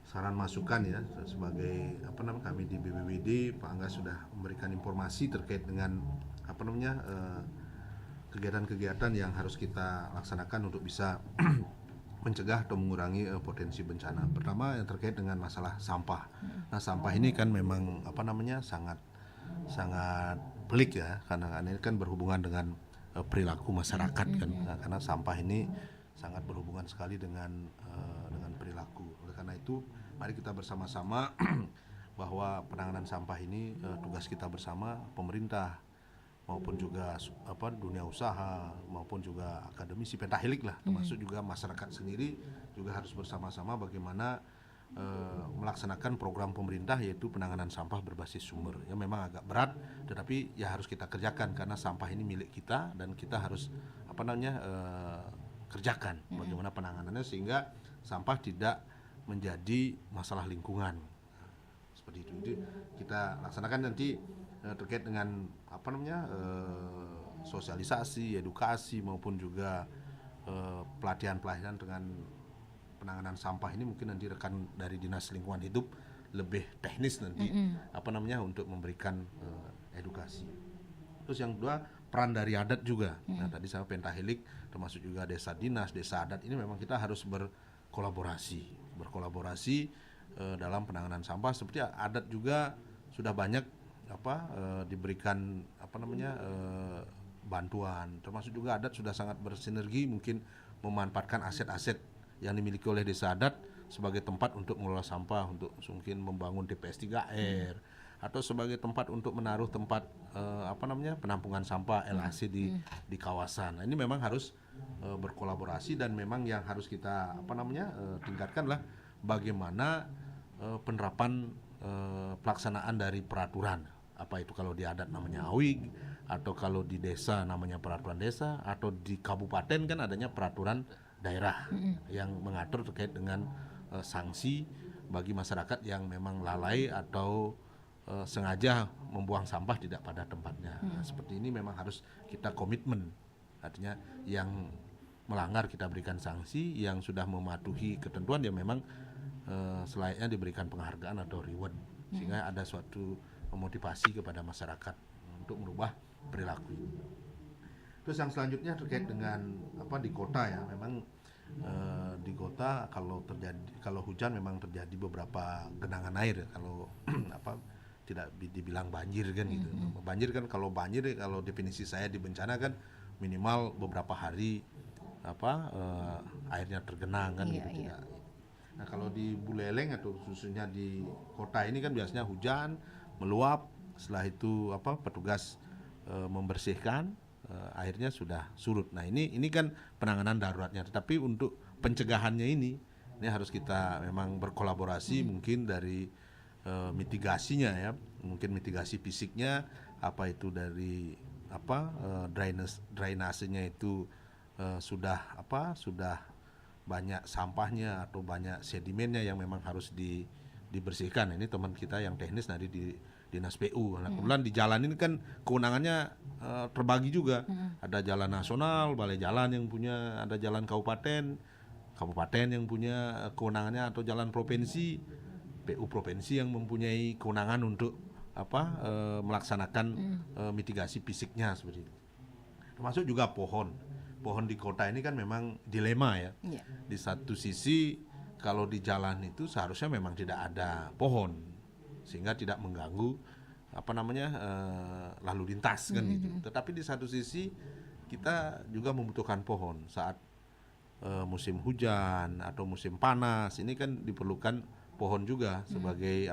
Speaker 9: saran masukan ya, sebagai kami di BPBD. Pak Anggas sudah memberikan informasi terkait dengan kegiatan-kegiatan yang harus kita laksanakan untuk bisa mencegah atau mengurangi potensi bencana. Pertama yang terkait dengan masalah sampah. Nah, sampah ini kan memang sangat pelik ya, karena ini kan berhubungan dengan perilaku masyarakat kan. Nah, karena sampah ini sangat berhubungan sekali dengan perilaku. Oleh karena itu, mari kita bersama-sama bahwa penanganan sampah ini tugas kita bersama, pemerintah maupun juga dunia usaha maupun juga akademisi pentahelik lah, termasuk juga masyarakat sendiri juga harus bersama-sama bagaimana melaksanakan program pemerintah, yaitu penanganan sampah berbasis sumber. Ya memang agak berat, tetapi ya harus kita kerjakan karena sampah ini milik kita dan kita harus kerjakan bagaimana penanganannya sehingga sampah tidak menjadi masalah lingkungan. Seperti itu. Jadi kita laksanakan nanti terkait dengan sosialisasi, edukasi maupun juga pelatihan-pelatihan dengan penanganan sampah ini. Mungkin nanti rekan dari Dinas Lingkungan Hidup lebih teknis nanti untuk memberikan edukasi. Terus yang kedua, peran dari adat juga. Nah, tadi saya pentahelik termasuk juga desa dinas, desa adat ini memang kita harus berkolaborasi dalam penanganan sampah. Seperti adat juga sudah banyak diberikan bantuan, termasuk juga adat sudah sangat bersinergi mungkin memanfaatkan aset-aset yang dimiliki oleh desa adat sebagai tempat untuk mengelola sampah, untuk mungkin membangun TPS 3R atau sebagai tempat untuk menaruh tempat penampungan sampah LHC di kawasan. Nah, ini memang harus berkolaborasi dan memang yang harus kita tingkatkanlah bagaimana penerapan pelaksanaan dari peraturan. Apa itu kalau di adat namanya awig, atau kalau di desa namanya peraturan desa, atau di kabupaten kan adanya peraturan daerah yang mengatur terkait dengan sanksi bagi masyarakat yang memang lalai atau sengaja membuang sampah tidak pada tempatnya. Nah, seperti ini memang harus kita komitmen. Artinya yang melanggar kita berikan sanksi, yang sudah mematuhi ketentuan ya memang selayaknya diberikan penghargaan atau reward, sehingga ada suatu memotivasi kepada masyarakat untuk merubah perilaku. Terus yang selanjutnya terkait dengan di kota ya, memang di kota kalau hujan memang terjadi beberapa genangan air, kalau tidak dibilang banjir kan gitu. Banjir kan kalau definisi saya di bencana kan minimal beberapa hari airnya tergenang kan gitu. Tidak. Nah, kalau di Buleleng atau khususnya di kota ini kan biasanya hujan meluap, setelah itu petugas membersihkan, airnya sudah surut. Nah, ini kan penanganan daruratnya, tetapi untuk pencegahannya ini harus kita memang berkolaborasi mungkin dari mitigasinya ya, mungkin mitigasi fisiknya, apa itu dari drainasenya itu sudah banyak sampahnya atau banyak sedimennya yang memang harus dibersihkan. Ini teman kita yang teknis nanti di Dinas PU. Nah, kebetulan di jalan ini kan kewenangannya terbagi juga. Ada jalan nasional, balai jalan yang punya, ada jalan kabupaten yang punya kewenangannya, atau jalan provinsi, PU provinsi yang mempunyai kewenangan untuk melaksanakan mitigasi fisiknya seperti itu. Termasuk juga pohon di kota ini kan memang dilema ya. Di satu sisi kalau di jalan itu seharusnya memang tidak ada pohon sehingga tidak mengganggu lalu lintas kan gitu. Tetapi di satu sisi kita juga membutuhkan pohon saat musim hujan atau musim panas. Ini kan diperlukan pohon juga sebagai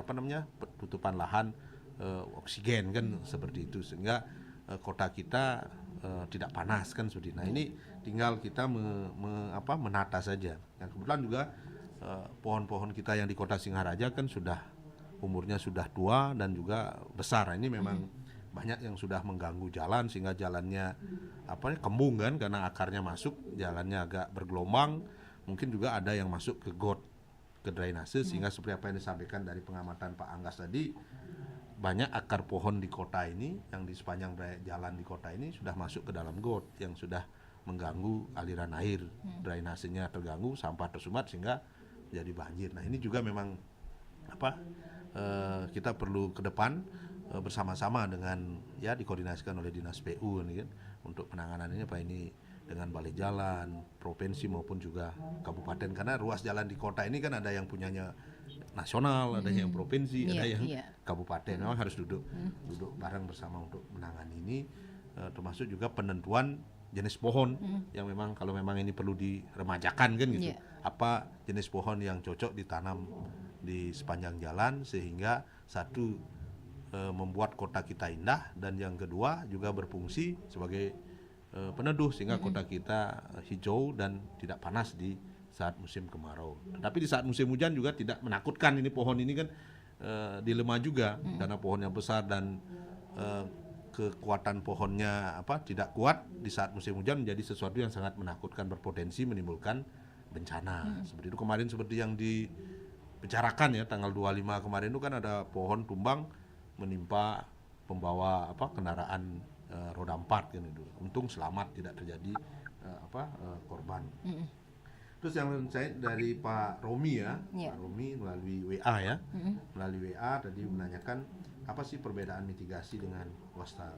Speaker 9: tutupan lahan oksigen kan seperti itu, sehingga kota kita tidak panas kan seperti. Nah, ini tinggal kita menata saja. Yang kebetulan juga pohon-pohon kita yang di kota Singaraja kan umurnya sudah tua dan juga besar. Ini memang banyak yang sudah mengganggu jalan sehingga jalannya kembung kan, karena akarnya masuk, jalannya agak bergelombang. Mungkin juga ada yang masuk ke got, ke drainase, sehingga seperti apa yang disampaikan dari pengamatan Pak Anggas tadi, banyak akar pohon di kota ini yang di sepanjang jalan di kota ini sudah masuk ke dalam got yang sudah mengganggu aliran air, drainasenya terganggu, sampah tersumbat sehingga jadi banjir. Nah, ini juga memang kita perlu ke depan bersama-sama dengan dikoordinasikan oleh Dinas PU ini kan untuk penanganan ini dengan balai jalan provinsi maupun juga kabupaten, karena ruas jalan di kota ini kan ada yang punyanya nasional, ada yang provinsi, ada yang kabupaten. Memang harus duduk bareng bersama untuk menangani ini, termasuk juga penentuan jenis pohon yang memang kalau memang ini perlu diremajakan kan gitu. Apa jenis pohon yang cocok ditanam di sepanjang jalan sehingga satu membuat kota kita indah, dan yang kedua juga berfungsi sebagai peneduh sehingga kota kita hijau dan tidak panas di saat musim kemarau. Tapi di saat musim hujan juga tidak menakutkan, ini pohon ini kan dilema juga karena pohonnya besar dan kekuatan pohonnya tidak kuat di saat musim hujan, menjadi sesuatu yang sangat menakutkan, berpotensi menimbulkan bencana. Seperti itu kemarin, seperti yang dibicarakan ya tanggal 25 kemarin itu kan ada pohon tumbang menimpa pembawa kendaraan roda 4 kan itu. Untung selamat, tidak terjadi korban. Terus yang saya dari Pak Romi ya, Pak Romi melalui WA ya, melalui WA tadi menanyakan apa sih perbedaan mitigasi dengan waspada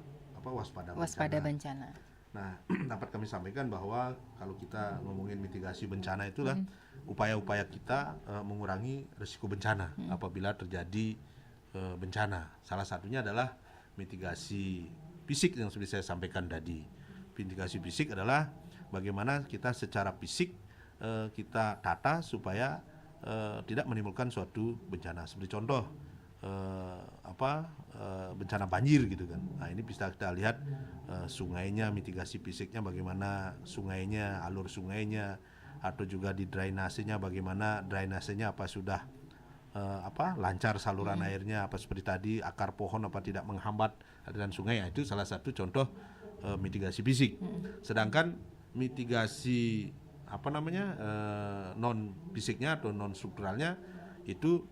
Speaker 3: Waspada
Speaker 9: bencana.
Speaker 3: bencana.
Speaker 9: Nah, dapat kami sampaikan bahwa kalau kita ngomongin mitigasi bencana itulah upaya-upaya kita mengurangi risiko bencana apabila terjadi bencana. Salah satunya adalah mitigasi fisik yang sudah saya sampaikan tadi. Mitigasi fisik adalah bagaimana kita secara fisik kita tata supaya tidak menimbulkan suatu bencana. Seperti contoh bencana banjir gitu kan. Nah, ini bisa kita lihat sungainya, mitigasi fisiknya bagaimana sungainya, alur sungainya, atau juga di drainasenya bagaimana drainasenya apa sudah lancar saluran airnya, apa seperti tadi akar pohon apa tidak menghambat aliran sungai. Nah, itu salah satu contoh mitigasi fisik. Sedangkan mitigasi non fisiknya atau non strukturalnya itu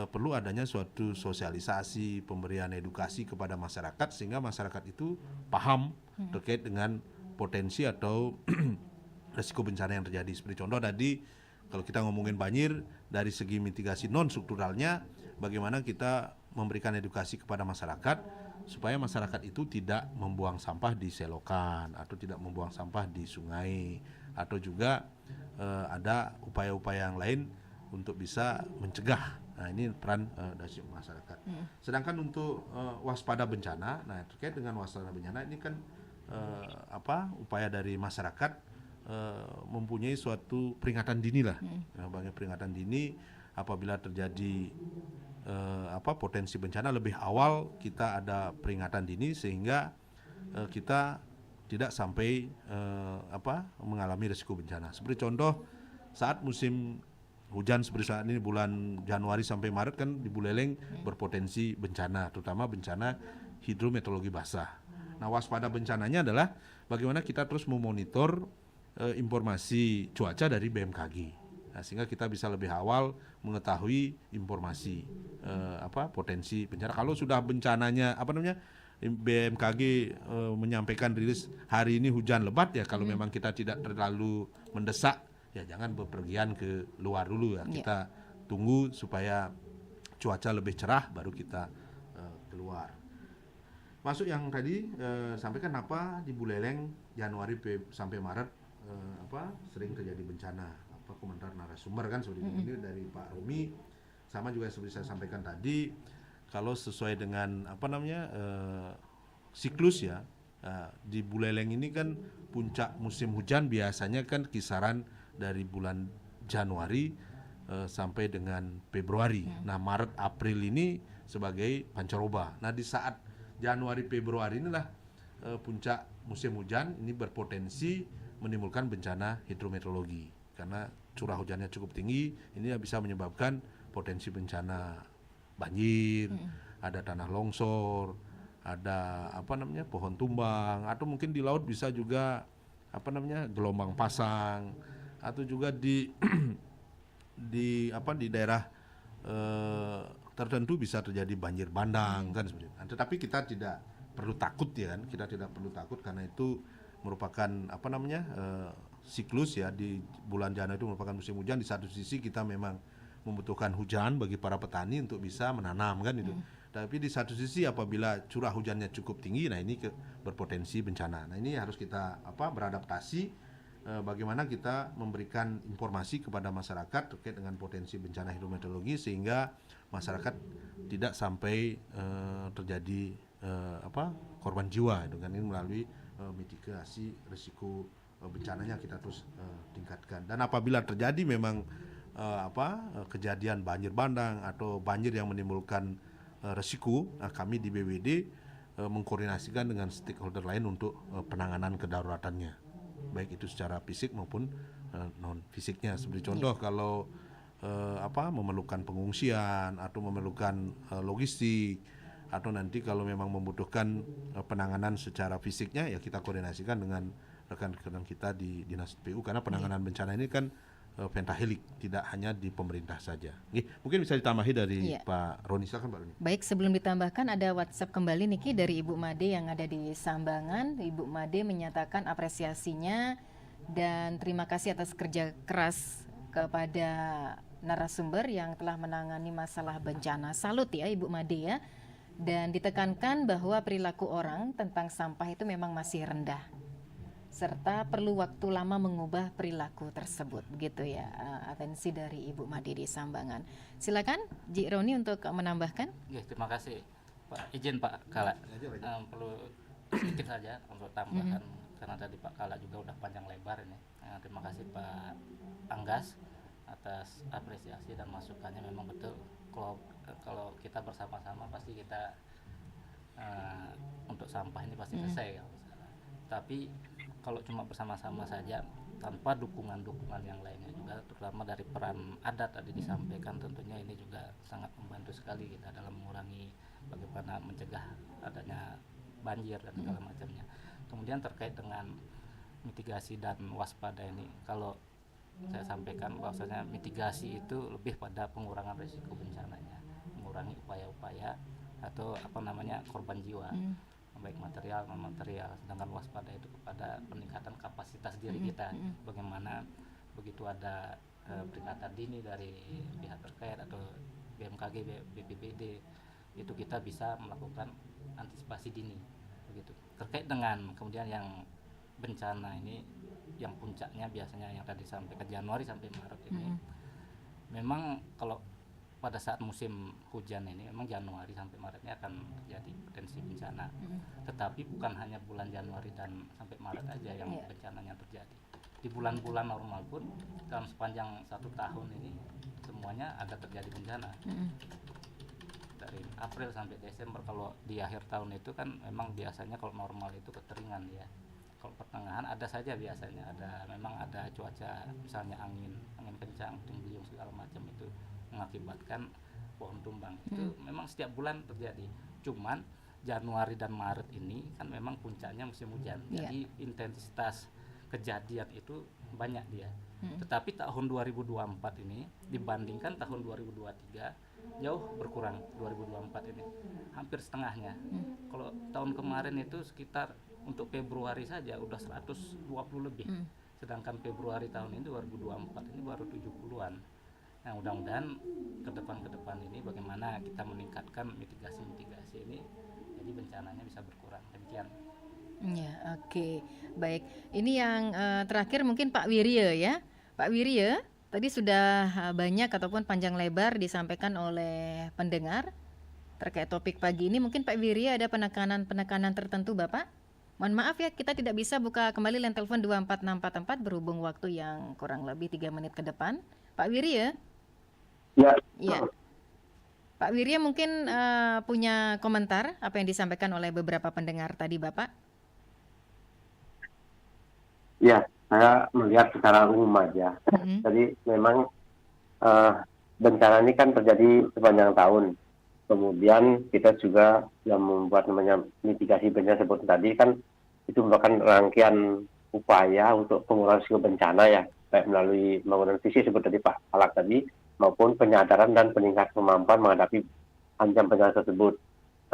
Speaker 9: perlu adanya suatu sosialisasi, pemberian edukasi kepada masyarakat sehingga masyarakat itu paham terkait dengan potensi atau risiko bencana yang terjadi. Seperti contoh tadi kalau kita ngomongin banjir dari segi mitigasi non strukturalnya, bagaimana kita memberikan edukasi kepada masyarakat supaya masyarakat itu tidak membuang sampah di selokan atau tidak membuang sampah di sungai, atau juga ada upaya-upaya yang lain untuk bisa mencegah. Nah, ini peran dari masyarakat. Sedangkan untuk waspada bencana, nah terkait dengan waspada bencana ini kan upaya dari masyarakat mempunyai suatu peringatan dini lah. Bagi peringatan dini apabila terjadi potensi bencana lebih awal kita ada peringatan dini sehingga kita tidak sampai mengalami risiko bencana. Seperti contoh saat musim hujan seperti saat ini bulan Januari sampai Maret kan di Buleleng berpotensi bencana, terutama bencana hidrometeorologi basah. Nah, waspada bencananya adalah bagaimana kita terus memonitor informasi cuaca dari BMKG. Nah, sehingga kita bisa lebih awal mengetahui informasi potensi bencana. Kalau sudah bencananya BMKG menyampaikan rilis hari ini hujan lebat, ya kalau memang kita tidak terlalu mendesak, ya jangan bepergian ke luar dulu ya. Kita tunggu supaya cuaca lebih cerah baru kita keluar. Masuk yang tadi sampaikan apa di Buleleng Januari sampai Maret sering terjadi bencana. Komentar narasumber kan seperti ini dari Pak Romi, sama juga seperti saya sampaikan tadi, kalau sesuai dengan siklus ya, di Buleleng ini kan puncak musim hujan biasanya kan kisaran dari bulan Januari sampai dengan Februari. Nah, Maret April ini sebagai pancaroba. Nah, di saat Januari Februari inilah puncak musim hujan ini berpotensi menimbulkan bencana hidrometeorologi karena curah hujannya cukup tinggi. Ini bisa menyebabkan potensi bencana banjir, ada tanah longsor, ada pohon tumbang, atau mungkin di laut bisa juga gelombang pasang, atau juga di daerah tertentu bisa terjadi banjir bandang kan seperti itu. Nah, tetapi kita tidak perlu takut ya kan, kita tidak perlu takut karena itu merupakan siklus ya. Di bulan Januari itu merupakan musim hujan. Di satu sisi kita memang membutuhkan hujan bagi para petani untuk bisa menanam kan itu. Tapi di satu sisi apabila curah hujannya cukup tinggi, nah ini berpotensi bencana. Nah, ini harus kita beradaptasi bagaimana kita memberikan informasi kepada masyarakat terkait dengan potensi bencana hidrometeorologi sehingga masyarakat tidak sampai terjadi korban jiwa dengan ini melalui mitigasi risiko bencananya kita terus tingkatkan. Dan apabila terjadi memang kejadian banjir bandang atau banjir yang menimbulkan risiko, kami di BWD mengkoordinasikan dengan stakeholder lain untuk penanganan kedaruratannya, baik itu secara fisik maupun non fisiknya. Seperti contoh kalau memerlukan pengungsian atau memerlukan logistik, atau nanti kalau memang membutuhkan penanganan secara fisiknya, ya kita koordinasikan dengan rekan-rekan kita di Dinas PU karena penanganan bencana ini kan pentahelik, tidak hanya di pemerintah saja. Mungkin bisa ditambahi dari Pak Roni, silakan Pak Roni.
Speaker 3: Baik, sebelum ditambahkan ada WhatsApp kembali Niki dari Ibu Made yang ada di Sambangan. Ibu Made menyatakan apresiasinya dan terima kasih atas kerja keras kepada narasumber yang telah menangani masalah bencana. Salut ya Ibu Made ya. Dan ditekankan bahwa perilaku orang tentang sampah itu memang masih rendah, serta perlu waktu lama mengubah perilaku tersebut, begitu ya. Atensi dari Ibu Made di Sambangan. Silakan Ji Roni untuk menambahkan.
Speaker 7: Ya, terima kasih Pak. Izin Pak Kala, perlu sedikit saja untuk tambahan karena tadi Pak Kala juga udah panjang lebar ini. Terima kasih Pak Anggas atas apresiasi dan masukannya. Memang betul kalau kita bersama-sama pasti kita untuk sampah ini pasti selesai kalau misalnya. Tapi kalau cuma bersama-sama saja tanpa dukungan-dukungan yang lainnya juga, terutama dari peran adat tadi disampaikan, tentunya ini juga sangat membantu sekali kita dalam mengurangi bagaimana mencegah adanya banjir dan segala macamnya. Kemudian terkait dengan mitigasi dan waspada ini, kalau saya sampaikan bahwasanya mitigasi itu lebih pada pengurangan risiko bencananya, mengurangi upaya-upaya atau korban jiwa, baik material non material. Sedangkan waspada itu kepada peningkatan kapasitas diri kita, bagaimana begitu ada peringatan dini dari pihak terkait atau BMKG, BPBD, itu kita bisa melakukan antisipasi dini begitu. Terkait dengan kemudian yang bencana ini, yang puncaknya biasanya yang tadi sampaikan Januari sampai Maret ini, memang kalau pada saat musim hujan ini memang Januari sampai Maretnya akan terjadi potensi bencana. Tetapi bukan hanya bulan Januari dan sampai Maret aja yang bencananya terjadi. Di bulan-bulan normal pun dalam sepanjang 1 tahun ini semuanya ada terjadi bencana. Dari April sampai Desember. Kalau di akhir tahun itu kan memang biasanya kalau normal itu kekeringan ya. Kalau pertengahan ada saja biasanya memang ada cuaca, misalnya angin kencang, puting beliung segala macam, itu mengakibatkan pohon tumbang. Itu memang setiap bulan terjadi. Cuman Januari dan Maret ini kan memang puncaknya musim hujan. Jadi intensitas kejadian itu banyak dia. Tetapi tahun 2024 ini dibandingkan tahun 2023 jauh berkurang. 2024 ini hampir setengahnya. Kalau tahun kemarin itu sekitar untuk Februari saja udah 120 lebih. Sedangkan Februari tahun ini 2024 ini baru 70-an. Nah, mudah-mudahan ke depan ini bagaimana kita meningkatkan mitigasi ini, jadi bencananya bisa berkurang. Demikian.
Speaker 3: Ya, oke. Baik. Ini yang terakhir mungkin Pak Wirya ya. Pak Wirya, tadi sudah banyak ataupun panjang lebar disampaikan oleh pendengar terkait topik pagi ini. Mungkin Pak Wirya ada penekanan tertentu Bapak? Mohon maaf ya, kita tidak bisa buka kembali line telepon 24644 berhubung waktu yang kurang lebih 3 menit ke depan. Pak Wirya? Ya. Pak Wirya mungkin punya komentar apa yang disampaikan oleh beberapa pendengar tadi Bapak?
Speaker 8: Ya, saya melihat secara umum aja. Jadi memang bencana ini kan terjadi sepanjang tahun. Kemudian kita juga yang membuat namanya mitigasi bencana seperti tadi kan itu merupakan rangkaian upaya untuk pengurangan risiko bencana ya, baik melalui pembangunan visi seperti tadi Pak Alak tadi, maupun penyadaran dan peningkatan kemampuan menghadapi ancaman bencana tersebut.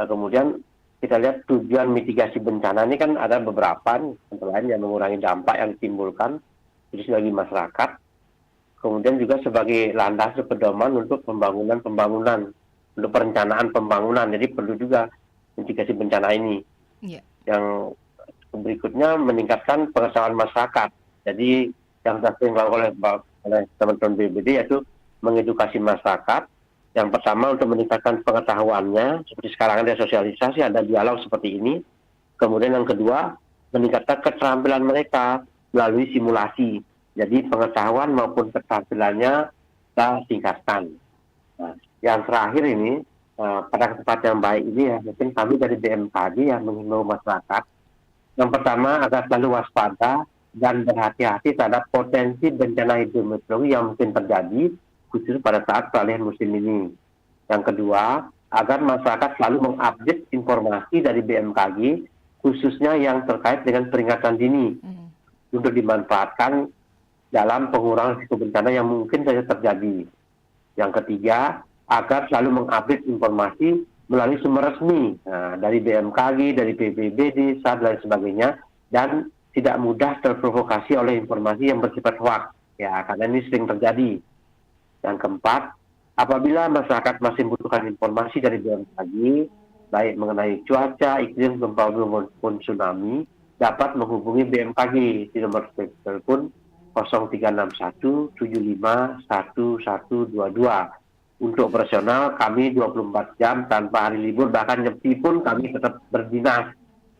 Speaker 8: Nah, kemudian kita lihat tujuan mitigasi bencana ini kan ada beberapa, antara lain yang mengurangi dampak yang ditimbulkan itu bagi masyarakat, kemudian juga sebagai landasan pedoman untuk pembangunan untuk perencanaan pembangunan. Jadi perlu juga mitigasi bencana ini. Yang berikutnya meningkatkan pengetahuan masyarakat. Jadi yang sering dilakukan oleh teman-teman BPBD yaitu mengedukasi masyarakat. Yang pertama untuk meningkatkan pengetahuannya, seperti sekarang ada sosialisasi, ada dialog seperti ini. Kemudian yang kedua, meningkatkan keterampilan mereka melalui simulasi. Jadi pengetahuan maupun keterampilannya kita tingkatkan. Nah, yang terakhir ini, pada kesempatan yang baik ini ya, mungkin kami dari BMKG yang mengimbau masyarakat. Yang pertama, agar selalu waspada dan berhati-hati terhadap potensi bencana hidrometeorologi yang mungkin terjadi, khusus pada saat peralihan musim ini. Yang kedua, agar masyarakat selalu mengupdate informasi dari BMKG, khususnya yang terkait dengan peringatan dini, untuk dimanfaatkan dalam pengurangan risiko bencana yang mungkin saja terjadi. Yang ketiga, agar selalu mengupdate informasi melalui sumber resmi dari BMKG, dari BPBD, SAR dan sebagainya, dan tidak mudah terprovokasi oleh informasi yang bersifat hoax ya, karena ini sering terjadi. Yang keempat, apabila masyarakat masih membutuhkan informasi dari BMKG, baik mengenai cuaca, iklim, gempa maupun tsunami, dapat menghubungi BMKG di nomor telepon 0361 75 1122. Untuk operasional kami 24 jam tanpa hari libur, bahkan nyepi pun kami tetap berdinas.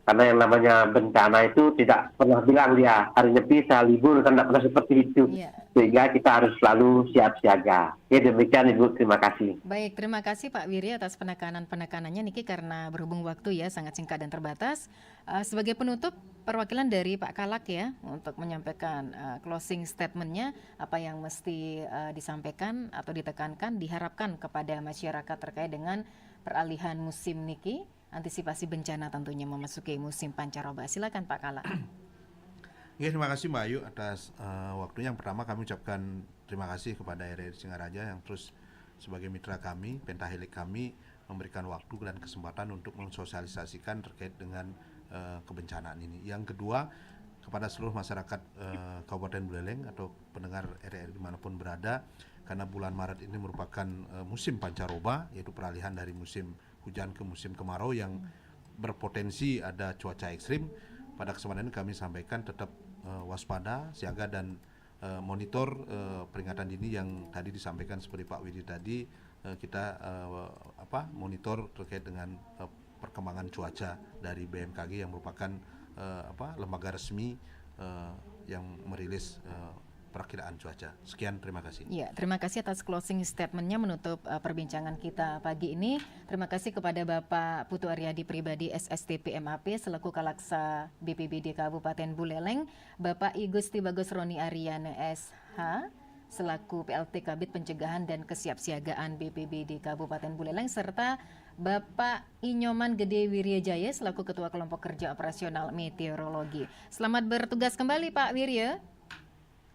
Speaker 8: Karena yang namanya bencana itu tidak pernah bilang dia hari nyepi saya libur, kan tidak pernah seperti itu. Sehingga kita harus selalu siap siaga. Oke, demikian Ibu, terima kasih.
Speaker 3: Baik, terima kasih Pak Wirya atas penekanannya Niki, karena berhubung waktu ya sangat singkat dan terbatas. Sebagai penutup, perwakilan dari Pak Kalak ya untuk menyampaikan closing statementnya, apa yang mesti disampaikan atau ditekankan, diharapkan kepada masyarakat terkait dengan peralihan musim Niki, antisipasi bencana tentunya memasuki musim pancaroba. Silakan Pak Kalak.
Speaker 9: Ya, terima kasih Mbak Ayu atas waktunya. Yang pertama kami ucapkan terima kasih kepada RRI Singaraja yang terus sebagai mitra kami, pentahelik kami, memberikan waktu dan kesempatan untuk mensosialisasikan terkait dengan kebencanaan ini. Yang kedua, kepada seluruh masyarakat Kabupaten Buleleng atau pendengar RRI dimanapun berada, karena bulan Maret ini merupakan musim pancaroba, yaitu peralihan dari musim hujan ke musim kemarau yang berpotensi ada cuaca ekstrim. Pada kesempatan ini kami sampaikan tetap waspada, siaga dan monitor peringatan dini yang tadi disampaikan seperti Pak Widi tadi. Kita monitor terkait dengan perkembangan cuaca dari BMKG yang merupakan lembaga resmi yang merilis perakiraan cuaca. Sekian, terima kasih.
Speaker 3: Ya, terima kasih atas closing statementnya menutup perbincangan kita pagi ini. Terima kasih kepada Bapak Putu Aryadi Pribadi SSTP MAP selaku Kalaksa BPBD Kabupaten Buleleng, Bapak I Gusti Bagus Roni Aryana SH selaku PLT Kabid Pencegahan dan Kesiapsiagaan BPBD Kabupaten Buleleng, serta Bapak Inyoman Gede Wiryajaya selaku Ketua Kelompok Kerja Operasional Meteorologi. Selamat bertugas kembali Pak Wirya.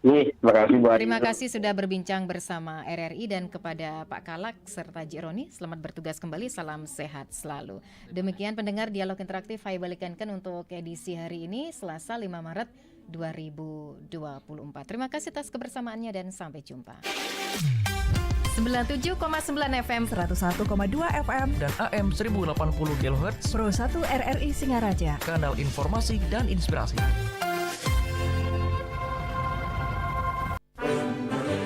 Speaker 8: Terima kasih Bu.
Speaker 3: Terima kasih sudah berbincang bersama RRI, dan kepada Pak Kalak serta Jironi, selamat bertugas kembali, salam sehat selalu. Demikian pendengar Dialog Interaktif Hai Balikankan untuk edisi hari ini Selasa 5 Maret 2024. Terima kasih atas kebersamaannya dan sampai jumpa.
Speaker 5: 97,9 FM,
Speaker 6: 101,2 FM, dan AM 1080 kHz
Speaker 5: Pro 1 RRI Singaraja.
Speaker 6: Kanal informasi dan inspirasi.